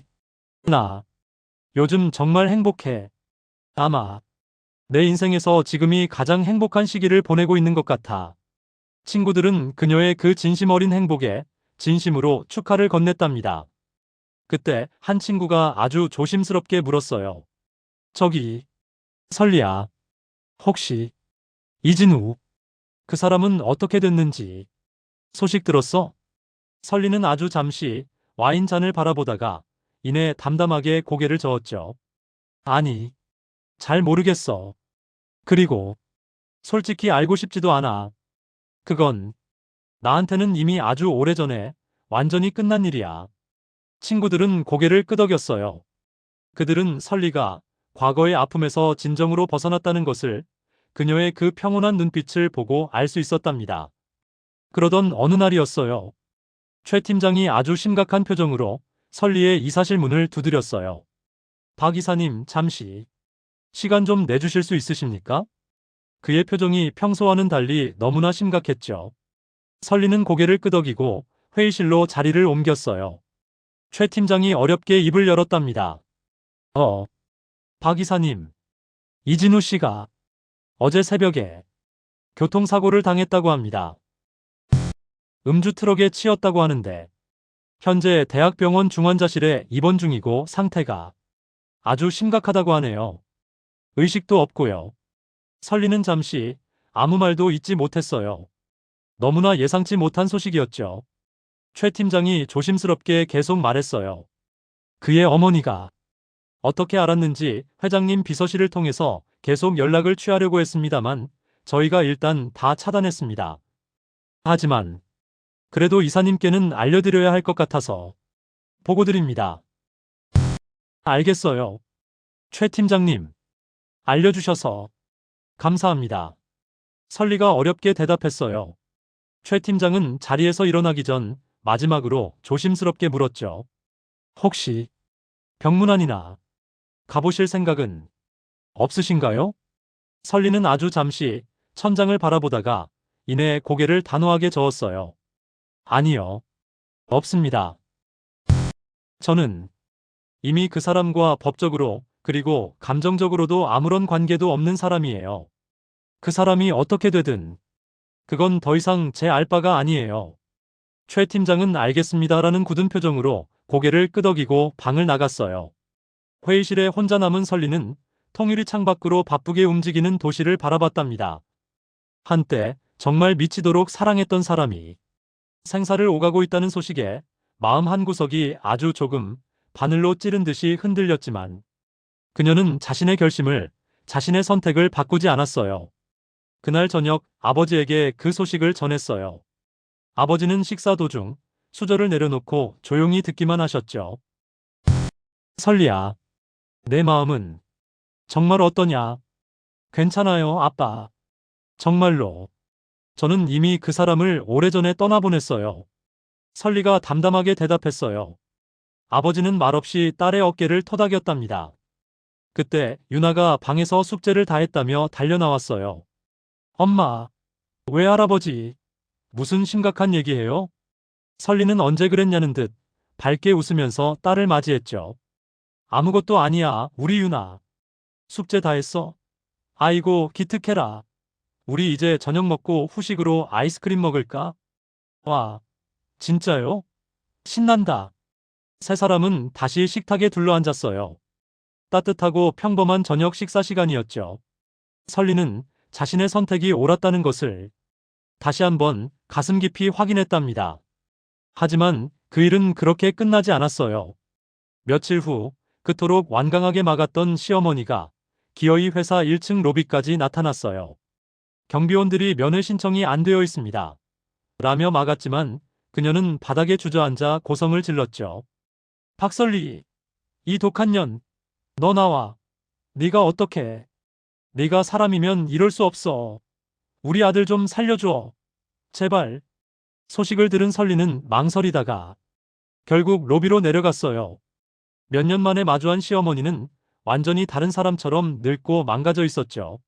나 요즘 정말 행복해. 아마 내 인생에서 지금이 가장 행복한 시기를 보내고 있는 것 같아. 친구들은 그녀의 그 진심 어린 행복에 진심으로 축하를 건넸답니다. 그때 한 친구가 아주 조심스럽게 물었어요. 저기, 설리야, 혹시 이진우, 그 사람은 어떻게 됐는지 소식 들었어? 설리는 아주 잠시 와인 잔을 바라보다가 이내 담담하게 고개를 저었죠. 아니, 잘 모르겠어. 그리고 솔직히 알고 싶지도 않아. 그건 나한테는 이미 아주 오래전에 완전히 끝난 일이야. 친구들은 고개를 끄덕였어요. 그들은 설리가 과거의 아픔에서 진정으로 벗어났다는 것을 그녀의 그 평온한 눈빛을 보고 알 수 있었답니다. 그러던 어느 날이었어요. 최 팀장이 아주 심각한 표정으로 설리의 이사실 문을 두드렸어요. 박 이사님, 잠시 시간 좀 내주실 수 있으십니까? 그의 표정이 평소와는 달리 너무나 심각했죠. 설리는 고개를 끄덕이고 회의실로 자리를 옮겼어요. 최 팀장이 어렵게 입을 열었답니다. 박 이사님, 이진우 씨가 어제 새벽에 교통사고를 당했다고 합니다. 음주 트럭에 치였다고 하는데 현재 대학병원 중환자실에 입원 중이고 상태가 아주 심각하다고 하네요. 의식도 없고요. 설리는 잠시 아무 말도 잊지 못했어요. 너무나 예상치 못한 소식이었죠. 최 팀장이 조심스럽게 계속 말했어요. 그의 어머니가 어떻게 알았는지 회장님 비서실을 통해서 계속 연락을 취하려고 했습니다만 저희가 일단 다 차단했습니다. 하지만 그래도 이사님께는 알려드려야 할 것 같아서 보고드립니다. 알겠어요. 최 팀장님, 알려주셔서 감사합니다. 설리가 어렵게 대답했어요. 최 팀장은 자리에서 일어나기 전 마지막으로 조심스럽게 물었죠. 혹시 병문안이나 가보실 생각은 없으신가요? 설리는 아주 잠시 천장을 바라보다가 이내 고개를 단호하게 저었어요. 아니요, 없습니다. 저는 이미 그 사람과 법적으로 그리고 감정적으로도 아무런 관계도 없는 사람이에요. 그 사람이 어떻게 되든 그건 더 이상 제 알 바가 아니에요. 최 팀장은 알겠습니다라는 굳은 표정으로 고개를 끄덕이고 방을 나갔어요. 회의실에 혼자 남은 설리는 통유리 창밖으로 바쁘게 움직이는 도시를 바라봤답니다. 한때 정말 미치도록 사랑했던 사람이 생사를 오가고 있다는 소식에 마음 한구석이 아주 조금 바늘로 찌른 듯이 흔들렸지만 그녀는 자신의 결심을, 자신의 선택을 바꾸지 않았어요. 그날 저녁 아버지에게 그 소식을 전했어요. 아버지는 식사 도중 수저를 내려놓고 조용히 듣기만 하셨죠. 설리야, 내 마음은 정말 어떠냐? 괜찮아요, 아빠. 정말로. 저는 이미 그 사람을 오래전에 떠나보냈어요. 설리가 담담하게 대답했어요. 아버지는 말없이 딸의 어깨를 토닥였답니다. 그때 유나가 방에서 숙제를 다 했다며 달려나왔어요. 엄마, 왜 할아버지? 무슨 심각한 얘기해요? 설리는 언제 그랬냐는 듯 밝게 웃으면서 딸을 맞이했죠. 아무것도 아니야, 우리 유나. 숙제 다 했어? 아이고, 기특해라. 우리 이제 저녁 먹고 후식으로 아이스크림 먹을까? 와, 진짜요? 신난다. 세 사람은 다시 식탁에 둘러앉았어요. 따뜻하고 평범한 저녁 식사 시간이었죠. 설리는 자신의 선택이 옳았다는 것을 다시 한번 가슴 깊이 확인했답니다. 하지만 그 일은 그렇게 끝나지 않았어요. 며칠 후 그토록 완강하게 막았던 시어머니가 기어이 회사 1층 로비까지 나타났어요. 경비원들이 면회 신청이 안 되어 있습니다. 라며 막았지만 그녀는 바닥에 주저앉아 고성을 질렀죠. 박설리, 이 독한 년, 너 나와. 네가 어떻게? 네가 사람이면 이럴 수 없어. 우리 아들 좀 살려줘. 제발. 소식을 들은 설리는 망설이다가 결국 로비로 내려갔어요. 몇 년 만에 마주한 시어머니는 완전히 다른 사람처럼 늙고 망가져 있었죠.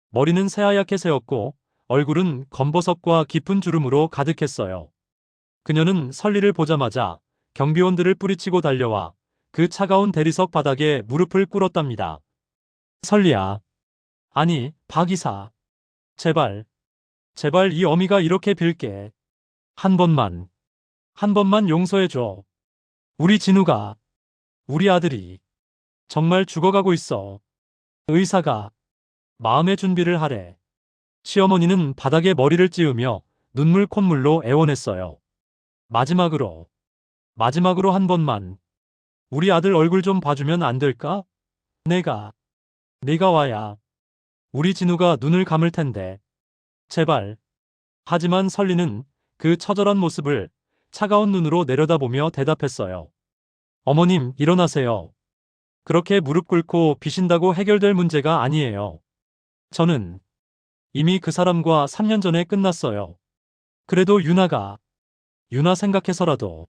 머리는 새하얗게 새었고 얼굴은 검버섯과 깊은 주름으로 가득했어요. 그녀는 설리를 보자마자 경비원들을 뿌리치고 달려와 그 차가운 대리석 바닥에 무릎을 꿇었답니다. 설리야. 아니, 박 이사. 제발, 제발 이 어미가 이렇게 빌게. 한 번만, 한 번만 용서해줘. 우리 진우가, 우리 아들이 정말 죽어가고 있어. 의사가 마음의 준비를 하래. 시어머니는 바닥에 머리를 찌우며 눈물 콧물로 애원했어요. 마지막으로, 마지막으로 한 번만 우리 아들 얼굴 좀 봐주면 안 될까? 내가 와야 우리 진우가 눈을 감을 텐데. 제발. 하지만 설리는 그 처절한 모습을 차가운 눈으로 내려다보며 대답했어요. 어머님, 일어나세요. 그렇게 무릎 꿇고 비신다고 해결될 문제가 아니에요. 저는 이미 그 사람과 3년 전에 끝났어요. 그래도 유나 생각해서라도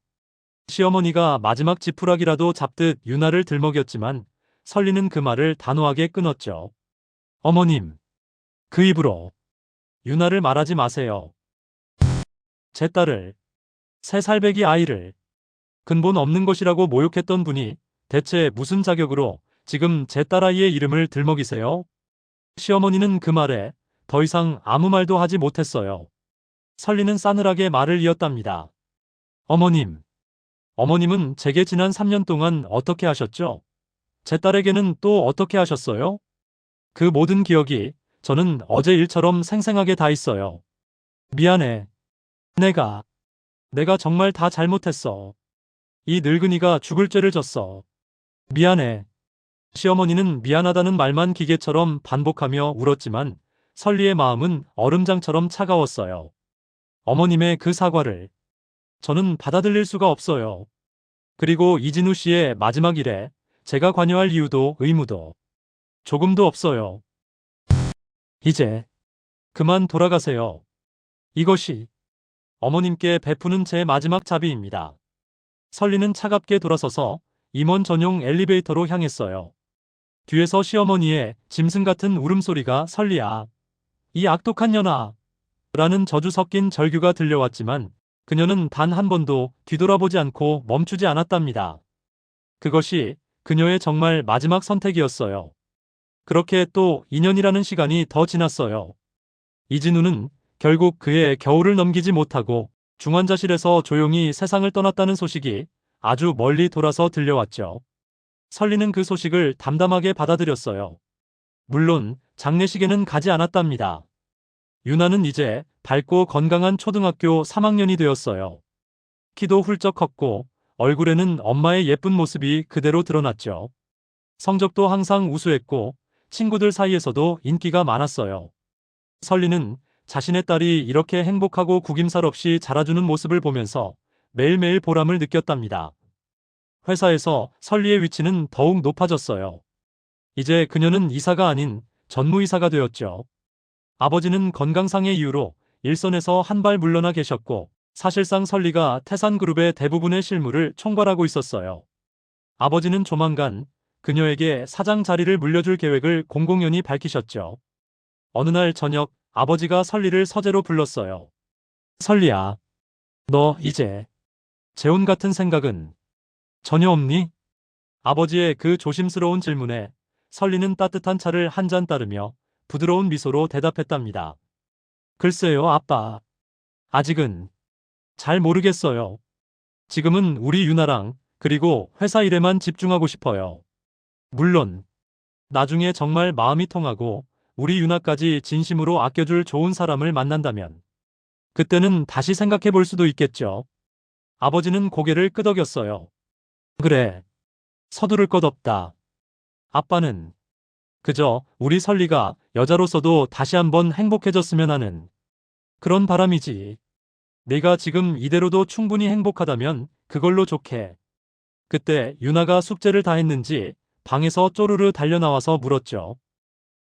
시어머니가 마지막 지푸라기라도 잡듯 유나를 들먹였지만 설리는 그 말을 단호하게 끊었죠. 어머님, 그 입으로 유나를 말하지 마세요. 제 딸을, 3살배기 아이를 근본 없는 것이라고 모욕했던 분이 대체 무슨 자격으로 지금 제 딸아이의 이름을 들먹이세요? 시어머니는 그 말에 더 이상 아무 말도 하지 못했어요. 설리는 싸늘하게 말을 이었답니다. 어머님, 어머님은 제게 지난 3년 동안 어떻게 하셨죠? 제 딸에게는 또 어떻게 하셨어요? 그 모든 기억이 저는 어제 일처럼 생생하게 다 있어요. 미안해. 내가 정말 다 잘못했어. 이 늙은이가 죽을 죄를 졌어. 미안해. 시어머니는 미안하다는 말만 기계처럼 반복하며 울었지만 설리의 마음은 얼음장처럼 차가웠어요. 어머님의 그 사과를 저는 받아들일 수가 없어요. 그리고 이진우 씨의 마지막 일에 제가 관여할 이유도 의무도 조금도 없어요. 이제 그만 돌아가세요. 이것이 어머님께 베푸는 제 마지막 자비입니다. 설리는 차갑게 돌아서서 임원 전용 엘리베이터로 향했어요. 뒤에서 시어머니의 짐승 같은 울음소리가 설리야. 이 악독한 년아. 라는 저주 섞인 절규가 들려왔지만 그녀는 단 한 번도 뒤돌아보지 않고 멈추지 않았답니다. 그것이 그녀의 정말 마지막 선택이었어요. 그렇게 또 2년이라는 시간이 더 지났어요. 이진우는 결국 그의 겨울을 넘기지 못하고 중환자실에서 조용히 세상을 떠났다는 소식이 아주 멀리 돌아서 들려왔죠. 설리는 그 소식을 담담하게 받아들였어요. 물론 장례식에는 가지 않았답니다. 유나는 이제 밝고 건강한 초등학교 3학년이 되었어요. 키도 훌쩍 컸고 얼굴에는 엄마의 예쁜 모습이 그대로 드러났죠. 성적도 항상 우수했고 친구들 사이에서도 인기가 많았어요. 설리는 자신의 딸이 이렇게 행복하고 구김살 없이 자라주는 모습을 보면서 매일매일 보람을 느꼈답니다. 회사에서 설리의 위치는 더욱 높아졌어요. 이제 그녀는 이사가 아닌 전무이사가 되었죠. 아버지는 건강상의 이유로 일선에서 한 발 물러나 계셨고 사실상 설리가 태산그룹의 대부분의 실무를 총괄하고 있었어요. 아버지는 조만간 그녀에게 사장 자리를 물려줄 계획을 공공연히 밝히셨죠. 어느 날 저녁 아버지가 설리를 서재로 불렀어요. 설리야, 너 이제 재혼 같은 생각은 전혀 없니? 아버지의 그 조심스러운 질문에 설리는 따뜻한 차를 한 잔 따르며 부드러운 미소로 대답했답니다. 글쎄요, 아빠. 아직은 잘 모르겠어요. 지금은 우리 유나랑 그리고 회사 일에만 집중하고 싶어요. 물론 나중에 정말 마음이 통하고 우리 유나까지 진심으로 아껴줄 좋은 사람을 만난다면 그때는 다시 생각해 볼 수도 있겠죠. 아버지는 고개를 끄덕였어요. 그래, 서두를 것 없다. 아빠는 그저 우리 설리가 여자로서도 다시 한번 행복해졌으면 하는 그런 바람이지. 네가 지금 이대로도 충분히 행복하다면 그걸로 좋게. 그때 유나가 숙제를 다 했는지 방에서 쪼르르 달려나와서 물었죠.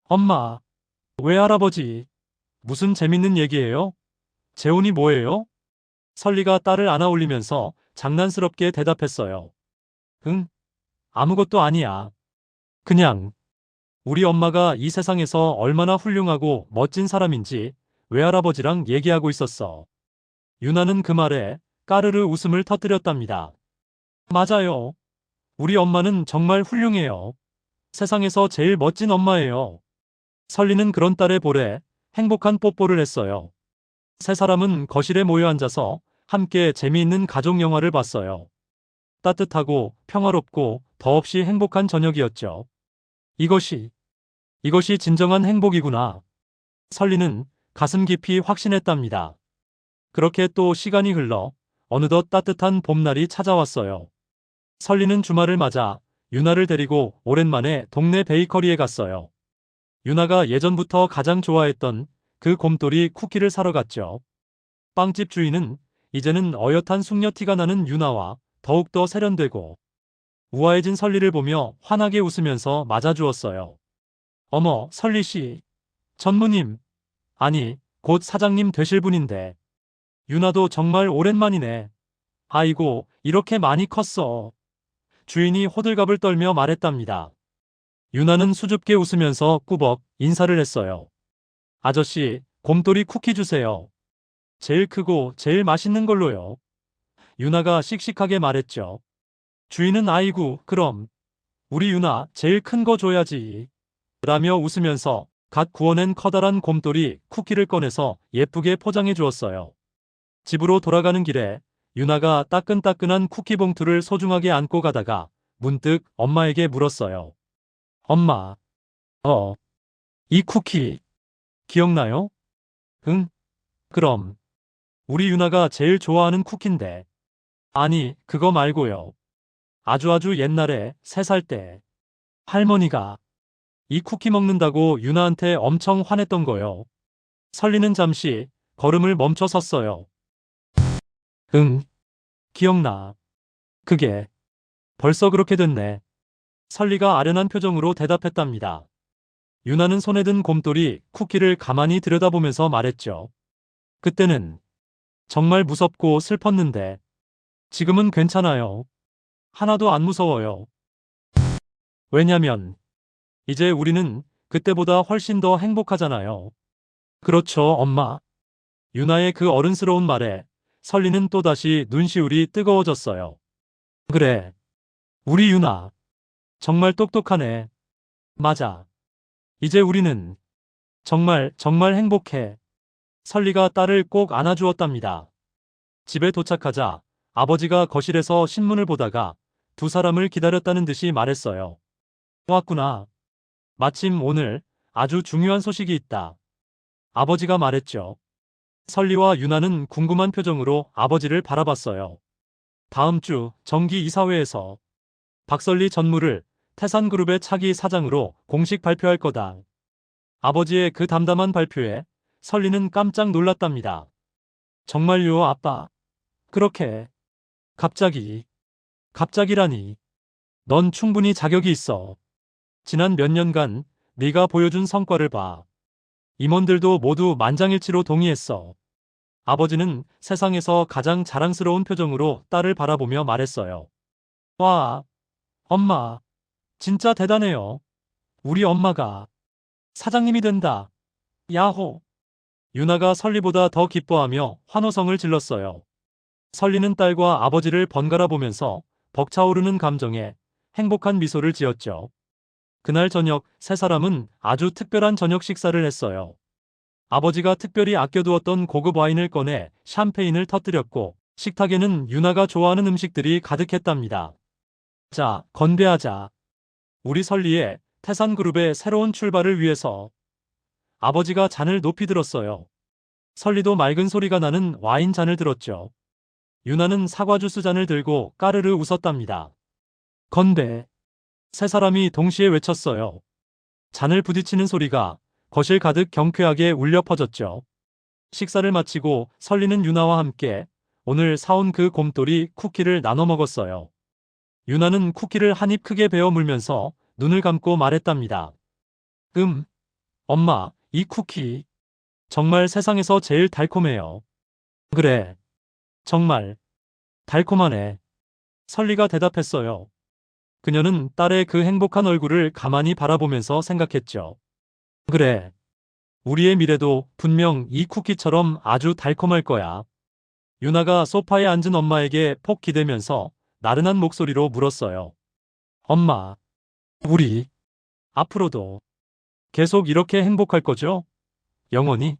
엄마, 왜 할아버지? 무슨 재밌는 얘기예요? 재혼이 뭐예요? 설리가 딸을 안아올리면서 장난스럽게 대답했어요. 응, 아무것도 아니야. 그냥 우리 엄마가 이 세상에서 얼마나 훌륭하고 멋진 사람인지 외할아버지랑 얘기하고 있었어. 유나는 그 말에 까르르 웃음을 터뜨렸답니다. 맞아요. 우리 엄마는 정말 훌륭해요. 세상에서 제일 멋진 엄마예요. 설리는 그런 딸의 볼에 행복한 뽀뽀를 했어요. 세 사람은 거실에 모여 앉아서 함께 재미있는 가족 영화를 봤어요. 따뜻하고 평화롭고 더없이 행복한 저녁이었죠. 이것이, 이것이 진정한 행복이구나. 설리는 가슴 깊이 확신했답니다. 그렇게 또 시간이 흘러 어느덧 따뜻한 봄날이 찾아왔어요. 설리는 주말을 맞아 유나를 데리고 오랜만에 동네 베이커리에 갔어요. 유나가 예전부터 가장 좋아했던 그 곰돌이 쿠키를 사러 갔죠. 빵집 주인은 이제는 어엿한 숙녀티가 나는 유나와 더욱더 세련되고 우아해진 설리를 보며 환하게 웃으면서 맞아주었어요. 어머, 설리 씨. 전무님. 아니, 곧 사장님 되실 분인데. 유나도 정말 오랜만이네. 아이고, 이렇게 많이 컸어. 주인이 호들갑을 떨며 말했답니다. 유나는 수줍게 웃으면서 꾸벅 인사를 했어요. 아저씨, 곰돌이 쿠키 주세요. 제일 크고 제일 맛있는 걸로요. 유나가 씩씩하게 말했죠. 주인은 아이고, 그럼. 우리 유나 제일 큰 거 줘야지. 라며 웃으면서 갓 구워낸 커다란 곰돌이 쿠키를 꺼내서 예쁘게 포장해 주었어요. 집으로 돌아가는 길에 유나가 따끈따끈한 쿠키 봉투를 소중하게 안고 가다가 문득 엄마에게 물었어요. 엄마, 어, 이 쿠키 기억나요? 응? 그럼 우리 유나가 제일 좋아하는 쿠키인데. 아니, 그거 말고요. 아주 옛날에 3살 때 할머니가 이 쿠키 먹는다고 유나한테 엄청 화냈던 거요. 설리는 잠시 걸음을 멈춰 섰어요. 응, 기억나. 그게 벌써 그렇게 됐네. 설리가 아련한 표정으로 대답했답니다. 유나는 손에 든 곰돌이 쿠키를 가만히 들여다보면서 말했죠. 그때는 정말 무섭고 슬펐는데 지금은 괜찮아요. 하나도 안 무서워요. 왜냐면 이제 우리는 그때보다 훨씬 더 행복하잖아요. 그렇죠, 엄마. 유나의 그 어른스러운 말에 설리는 또다시 눈시울이 뜨거워졌어요. 그래, 우리 유나. 정말 똑똑하네. 맞아. 이제 우리는 정말 행복해. 설리가 딸을 꼭 안아주었답니다. 집에 도착하자 아버지가 거실에서 신문을 보다가 두 사람을 기다렸다는 듯이 말했어요. 왔구나. 마침 오늘 아주 중요한 소식이 있다. 아버지가 말했죠. 설리와 유나는 궁금한 표정으로 아버지를 바라봤어요. 다음 주 정기 이사회에서 박설리 전무를 태산그룹의 차기 사장으로 공식 발표할 거다. 아버지의 그 담담한 발표에 설리는 깜짝 놀랐답니다. 정말요, 아빠? 그렇게 갑자기라니. 넌 충분히 자격이 있어. 지난 몇 년간 네가 보여준 성과를 봐. 임원들도 모두 만장일치로 동의했어. 아버지는 세상에서 가장 자랑스러운 표정으로 딸을 바라보며 말했어요. 와, 엄마, 진짜 대단해요. 우리 엄마가 사장님이 된다. 야호. 유나가 설리보다 더 기뻐하며 환호성을 질렀어요. 설리는 딸과 아버지를 번갈아 보면서 벅차오르는 감정에 행복한 미소를 지었죠. 그날 저녁 세 사람은 아주 특별한 저녁 식사를 했어요. 아버지가 특별히 아껴두었던 고급 와인을 꺼내 샴페인을 터뜨렸고 식탁에는 유나가 좋아하는 음식들이 가득했답니다. 자, 건배하자. 우리 설리의 태산그룹의 새로운 출발을 위해서. 아버지가 잔을 높이 들었어요. 설리도 맑은 소리가 나는 와인 잔을 들었죠. 유나는 사과 주스 잔을 들고 까르르 웃었답니다. 건배. 세 사람이 동시에 외쳤어요. 잔을 부딪히는 소리가 거실 가득 경쾌하게 울려 퍼졌죠. 식사를 마치고 설리는 유나와 함께 오늘 사온 그 곰돌이 쿠키를 나눠 먹었어요. 유나는 쿠키를 한 입 크게 베어 물면서 눈을 감고 말했답니다. 엄마, 이 쿠키 정말 세상에서 제일 달콤해요. 그래, 정말 달콤하네. 설리가 대답했어요. 그녀는 딸의 그 행복한 얼굴을 가만히 바라보면서 생각했죠. 그래, 우리의 미래도 분명 이 쿠키처럼 아주 달콤할 거야. 유나가 소파에 앉은 엄마에게 폭 기대면서 나른한 목소리로 물었어요. 엄마, 우리 앞으로도 계속 이렇게 행복할 거죠? 영원히?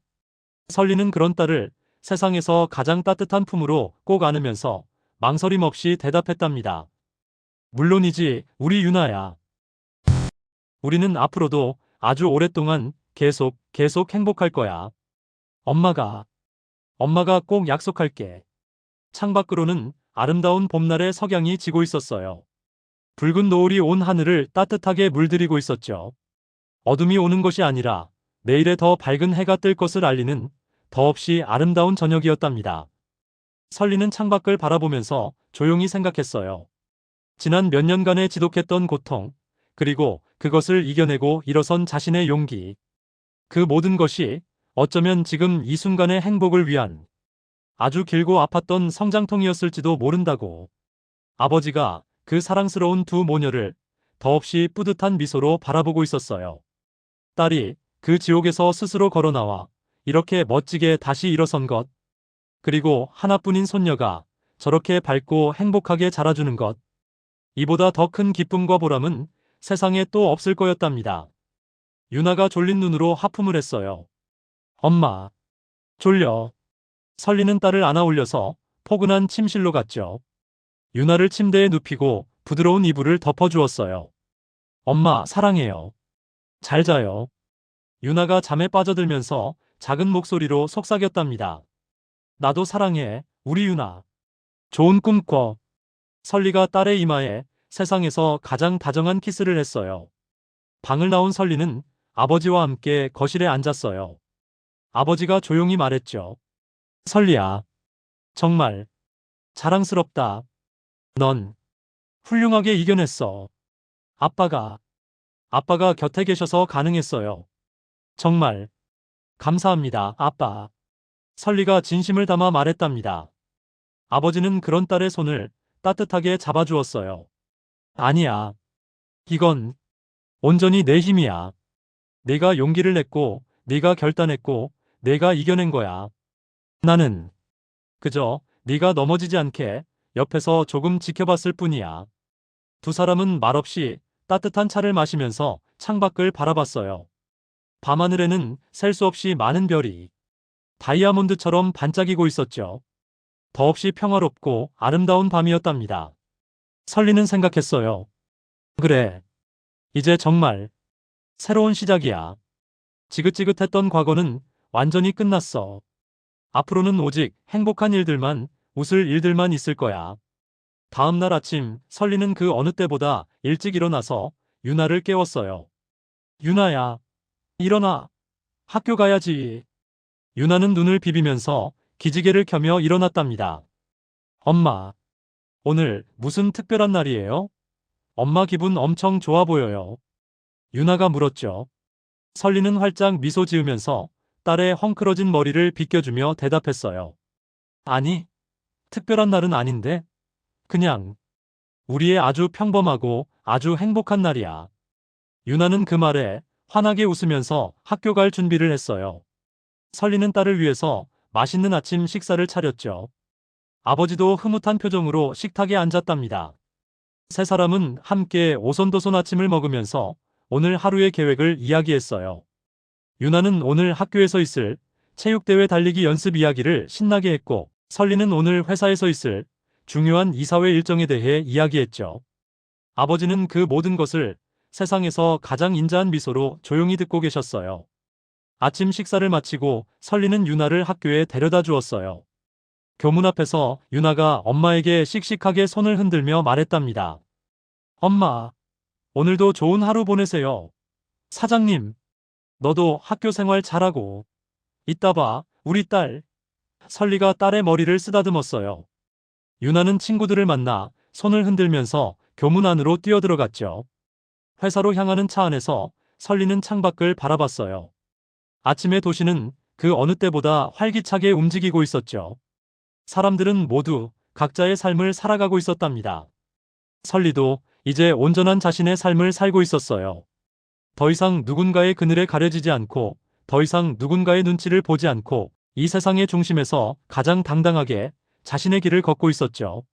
설리는 그런 딸을 세상에서 가장 따뜻한 품으로 꼭 안으면서 망설임 없이 대답했답니다. 물론이지, 우리 유나야. 우리는 앞으로도 아주 오랫동안 계속 행복할 거야. 엄마가, 엄마가 꼭 약속할게. 창밖으로는 아름다운 봄날의 석양이 지고 있었어요. 붉은 노을이 온 하늘을 따뜻하게 물들이고 있었죠. 어둠이 오는 것이 아니라 내일에 더 밝은 해가 뜰 것을 알리는 더없이 아름다운 저녁이었답니다. 설리는 창밖을 바라보면서 조용히 생각했어요. 지난 몇 년간의 지독했던 고통, 그리고 그것을 이겨내고 일어선 자신의 용기. 그 모든 것이 어쩌면 지금 이 순간의 행복을 위한 아주 길고 아팠던 성장통이었을지도 모른다고. 아버지가 그 사랑스러운 두 모녀를 더없이 뿌듯한 미소로 바라보고 있었어요. 딸이 그 지옥에서 스스로 걸어나와 이렇게 멋지게 다시 일어선 것, 그리고 하나뿐인 손녀가 저렇게 밝고 행복하게 자라주는 것, 이보다 더 큰 기쁨과 보람은 세상에 또 없을 거였답니다. 유나가 졸린 눈으로 하품을 했어요. 엄마, 졸려. 설리는 딸을 안아 올려서 포근한 침실로 갔죠. 유나를 침대에 눕히고 부드러운 이불을 덮어주었어요. 엄마, 사랑해요. 잘 자요. 유나가 잠에 빠져들면서 작은 목소리로 속삭였답니다. 나도 사랑해, 우리 유나. 좋은 꿈 꿔. 설리가 딸의 이마에 세상에서 가장 다정한 키스를 했어요. 방을 나온 설리는 아버지와 함께 거실에 앉았어요. 아버지가 조용히 말했죠. 설리야, 정말 자랑스럽다. 넌 훌륭하게 이겨냈어. 아빠가 곁에 계셔서 가능했어요. 정말 감사합니다, 아빠. 설리가 진심을 담아 말했답니다. 아버지는 그런 딸의 손을 따뜻하게 잡아주었어요. 아니야. 이건 온전히 내 힘이야. 내가 용기를 냈고, 네가 결단했고, 내가 이겨낸 거야. 나는 그저 네가 넘어지지 않게 옆에서 조금 지켜봤을 뿐이야. 두 사람은 말없이 따뜻한 차를 마시면서 창밖을 바라봤어요. 밤하늘에는 셀 수 없이 많은 별이 다이아몬드처럼 반짝이고 있었죠. 더없이 평화롭고 아름다운 밤이었답니다. 설리는 생각했어요. 그래, 이제 정말 새로운 시작이야. 지긋지긋했던 과거는 완전히 끝났어. 앞으로는 오직 행복한 일들만, 웃을 일들만 있을 거야. 다음 날 아침, 설리는 그 어느 때보다 일찍 일어나서 유나를 깨웠어요. 유나야, 일어나. 학교 가야지. 유나는 눈을 비비면서 기지개를 켜며 일어났답니다. 엄마, 오늘 무슨 특별한 날이에요? 엄마 기분 엄청 좋아 보여요. 유나가 물었죠. 설리는 활짝 미소 지으면서 딸의 헝클어진 머리를 빗겨주며 대답했어요. 아니, 특별한 날은 아닌데, 그냥 우리의 아주 평범하고 아주 행복한 날이야. 유나는 그 말에 환하게 웃으면서 학교 갈 준비를 했어요. 설리는 딸을 위해서 맛있는 아침 식사를 차렸죠. 아버지도 흐뭇한 표정으로 식탁에 앉았답니다. 세 사람은 함께 오손도손 아침을 먹으면서 오늘 하루의 계획을 이야기했어요. 유나는 오늘 학교에서 있을 체육대회 달리기 연습 이야기를 신나게 했고, 설리는 오늘 회사에서 있을 중요한 이사회 일정에 대해 이야기했죠. 아버지는 그 모든 것을 세상에서 가장 인자한 미소로 조용히 듣고 계셨어요. 아침 식사를 마치고 설리는 유나를 학교에 데려다 주었어요. 교문 앞에서 유나가 엄마에게 씩씩하게 손을 흔들며 말했답니다. 엄마, 오늘도 좋은 하루 보내세요. 사장님, 너도 학교 생활 잘하고. 이따 봐, 우리 딸. 설리가 딸의 머리를 쓰다듬었어요. 유나는 친구들을 만나 손을 흔들면서 교문 안으로 뛰어들어갔죠. 회사로 향하는 차 안에서 설리는 창밖을 바라봤어요. 아침의 도시는 그 어느 때보다 활기차게 움직이고 있었죠. 사람들은 모두 각자의 삶을 살아가고 있었답니다. 설리도 이제 온전한 자신의 삶을 살고 있었어요. 더 이상 누군가의 그늘에 가려지지 않고, 더 이상 누군가의 눈치를 보지 않고, 이 세상의 중심에서 가장 당당하게 자신의 길을 걷고 있었죠.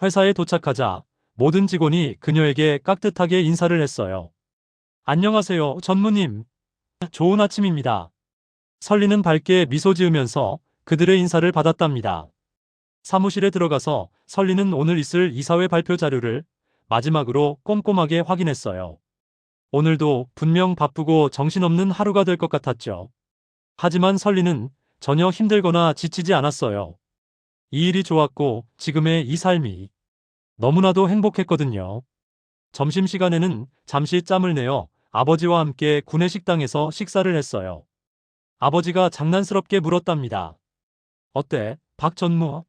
회사에 도착하자 모든 직원이 그녀에게 깍듯하게 인사를 했어요. 안녕하세요, 전무님. 좋은 아침입니다. 설리는 밝게 미소 지으면서 그들의 인사를 받았답니다. 사무실에 들어가서 설리는 오늘 있을 이사회 발표 자료를 마지막으로 꼼꼼하게 확인했어요. 오늘도 분명 바쁘고 정신없는 하루가 될 것 같았죠. 하지만 설리는 전혀 힘들거나 지치지 않았어요. 이 일이 좋았고 지금의 이 삶이 너무나도 행복했거든요. 점심시간에는 잠시 짬을 내어 아버지와 함께 구내식당에서 식사를 했어요. 아버지가 장난스럽게 물었답니다. 어때, 박 전무?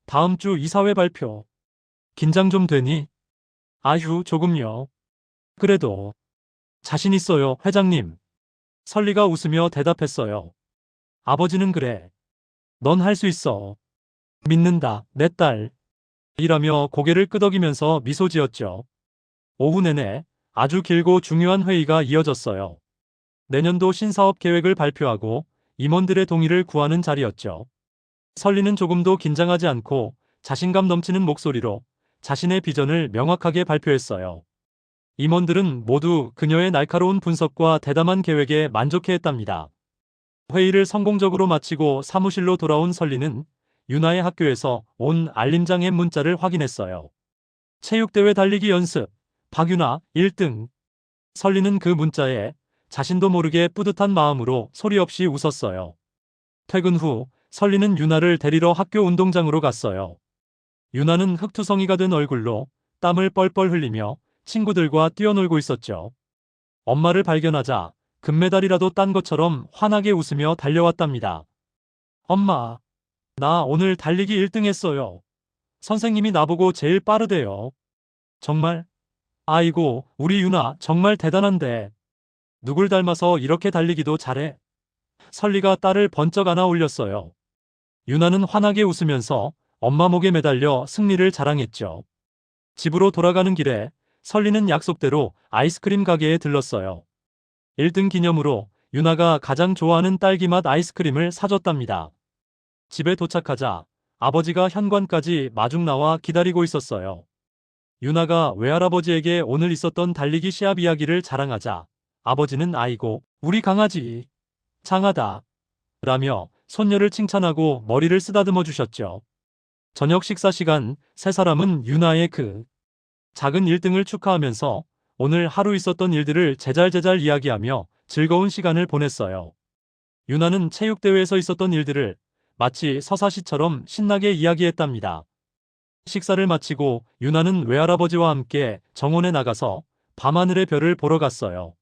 다음 주 이사회 발표. 긴장 좀 되니? 아휴, 조금요. 그래도 자신 있어요, 회장님. 설리가 웃으며 대답했어요. 아버지는 그래. 넌 할 수 있어. 믿는다, 내 딸. 이라며 고개를 끄덕이면서 미소 지었죠. 오후 내내 아주 길고 중요한 회의가 이어졌어요. 내년도 신사업 계획을 발표하고 임원들의 동의를 구하는 자리였죠. 설리는 조금도 긴장하지 않고 자신감 넘치는 목소리로 자신의 비전을 명확하게 발표했어요. 임원들은 모두 그녀의 날카로운 분석과 대담한 계획에 만족해했답니다. 회의를 성공적으로 마치고 사무실로 돌아온 설리는 유나의 학교에서 온 알림장의 문자를 확인했어요. 체육대회 달리기 연습, 박유나 1등. 설리는 그 문자에 자신도 모르게 뿌듯한 마음으로 소리 없이 웃었어요. 퇴근 후 설리는 유나를 데리러 학교 운동장으로 갔어요. 유나는 흑투성이가 된 얼굴로 땀을 뻘뻘 흘리며 친구들과 뛰어놀고 있었죠. 엄마를 발견하자 금메달이라도 딴 것처럼 환하게 웃으며 달려왔답니다. 엄마, 나 오늘 달리기 1등 했어요. 선생님이 나보고 제일 빠르대요. 정말? 아이고, 우리 유나 정말 대단한데. 누굴 닮아서 이렇게 달리기도 잘해? 설리가 딸을 번쩍 안아 올렸어요. 유나는 환하게 웃으면서 엄마 목에 매달려 승리를 자랑했죠. 집으로 돌아가는 길에 설리는 약속대로 아이스크림 가게에 들렀어요. 1등 기념으로 유나가 가장 좋아하는 딸기맛 아이스크림을 사줬답니다. 집에 도착하자 아버지가 현관까지 마중 나와 기다리고 있었어요. 유나가 외할아버지에게 오늘 있었던 달리기 시합 이야기를 자랑하자 아버지는 아이고, 우리 강아지 장하다 라며 손녀를 칭찬하고 머리를 쓰다듬어 주셨죠. 저녁 식사 시간 세 사람은 유나의 그 작은 1등을 축하하면서 오늘 하루 있었던 일들을 제잘제잘 이야기하며 즐거운 시간을 보냈어요. 유나는 체육대회에서 있었던 일들을 마치 서사시처럼 신나게 이야기했답니다. 식사를 마치고 유나는 외할아버지와 함께 정원에 나가서 밤하늘의 별을 보러 갔어요.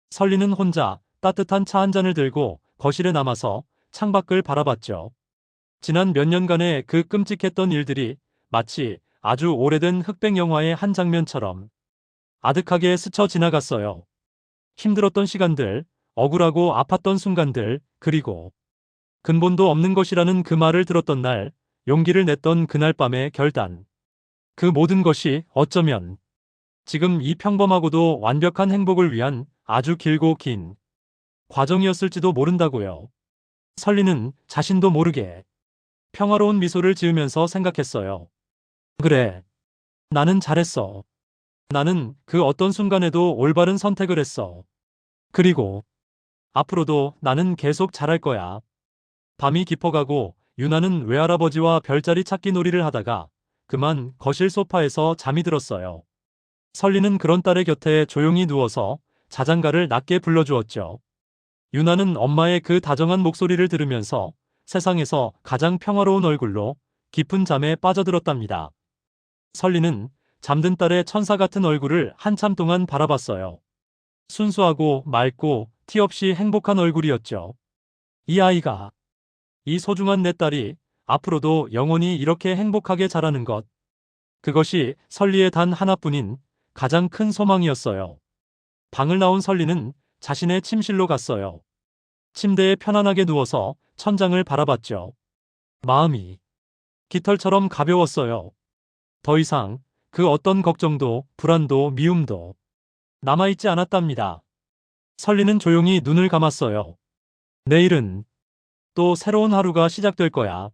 설리는 혼자 따뜻한 차 한 잔을 들고 거실에 남아서 창밖을 바라봤죠. 지난 몇 년간의 그 끔찍했던 일들이 마치 아주 오래된 흑백 영화의 한 장면처럼 아득하게 스쳐 지나갔어요. 힘들었던 시간들, 억울하고 아팠던 순간들, 그리고 근본도 없는 것이라는 그 말을 들었던 날, 용기를 냈던 그날 밤의 결단. 그 모든 것이 어쩌면 지금 이 평범하고도 완벽한 행복을 위한 아주 길고 긴 과정이었을지도 모른다고요. 설리는 자신도 모르게 평화로운 미소를 지으면서 생각했어요. 그래, 나는 잘했어. 나는 그 어떤 순간에도 올바른 선택을 했어. 그리고 앞으로도 나는 계속 잘할 거야. 밤이 깊어가고 유나는 외할아버지와 별자리 찾기 놀이를 하다가 그만 거실 소파에서 잠이 들었어요. 설리는 그런 딸의 곁에 조용히 누워서 자장가를 낮게 불러주었죠. 유나는 엄마의 그 다정한 목소리를 들으면서 세상에서 가장 평화로운 얼굴로 깊은 잠에 빠져들었답니다. 설리는 잠든 딸의 천사 같은 얼굴을 한참 동안 바라봤어요. 순수하고 맑고 티 없이 행복한 얼굴이었죠. 이 아이가, 이 소중한 내 딸이 앞으로도 영원히 이렇게 행복하게 자라는 것. 그것이 설리의 단 하나뿐인 가장 큰 소망이었어요. 방을 나온 설리는 자신의 침실로 갔어요. 침대에 편안하게 누워서 천장을 바라봤죠. 마음이 깃털처럼 가벼웠어요. 더 이상 그 어떤 걱정도, 불안도, 미움도 남아있지 않았답니다. 설리는 조용히 눈을 감았어요. 내일은 또 새로운 하루가 시작될 거야.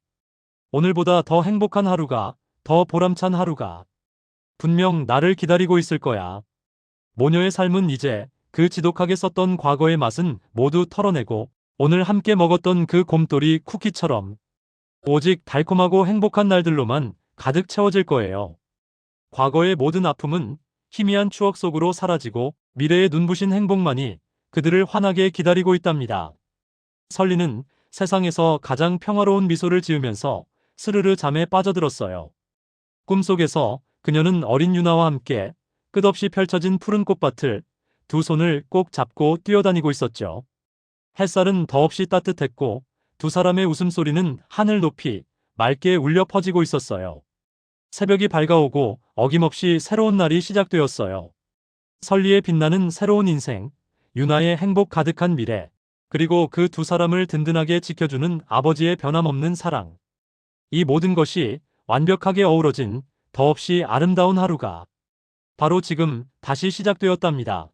오늘보다 더 행복한 하루가, 더 보람찬 하루가 분명 나를 기다리고 있을 거야. 모녀의 삶은 이제 그 지독하게 썼던 과거의 맛은 모두 털어내고 오늘 함께 먹었던 그 곰돌이 쿠키처럼 오직 달콤하고 행복한 날들로만 가득 채워질 거예요. 과거의 모든 아픔은 희미한 추억 속으로 사라지고 미래의 눈부신 행복만이 그들을 환하게 기다리고 있답니다. 설리는 세상에서 가장 평화로운 미소를 지으면서 스르르 잠에 빠져들었어요. 꿈속에서 그녀는 어린 유나와 함께 끝없이 펼쳐진 푸른 꽃밭을 두 손을 꼭 잡고 뛰어다니고 있었죠. 햇살은 더없이 따뜻했고 두 사람의 웃음소리는 하늘 높이 맑게 울려 퍼지고 있었어요. 새벽이 밝아오고 어김없이 새로운 날이 시작되었어요. 설리의 빛나는 새로운 인생, 유나의 행복 가득한 미래, 그리고 그 두 사람을 든든하게 지켜주는 아버지의 변함없는 사랑. 이 모든 것이 완벽하게 어우러진 더없이 아름다운 하루가 바로 지금 다시 시작되었답니다.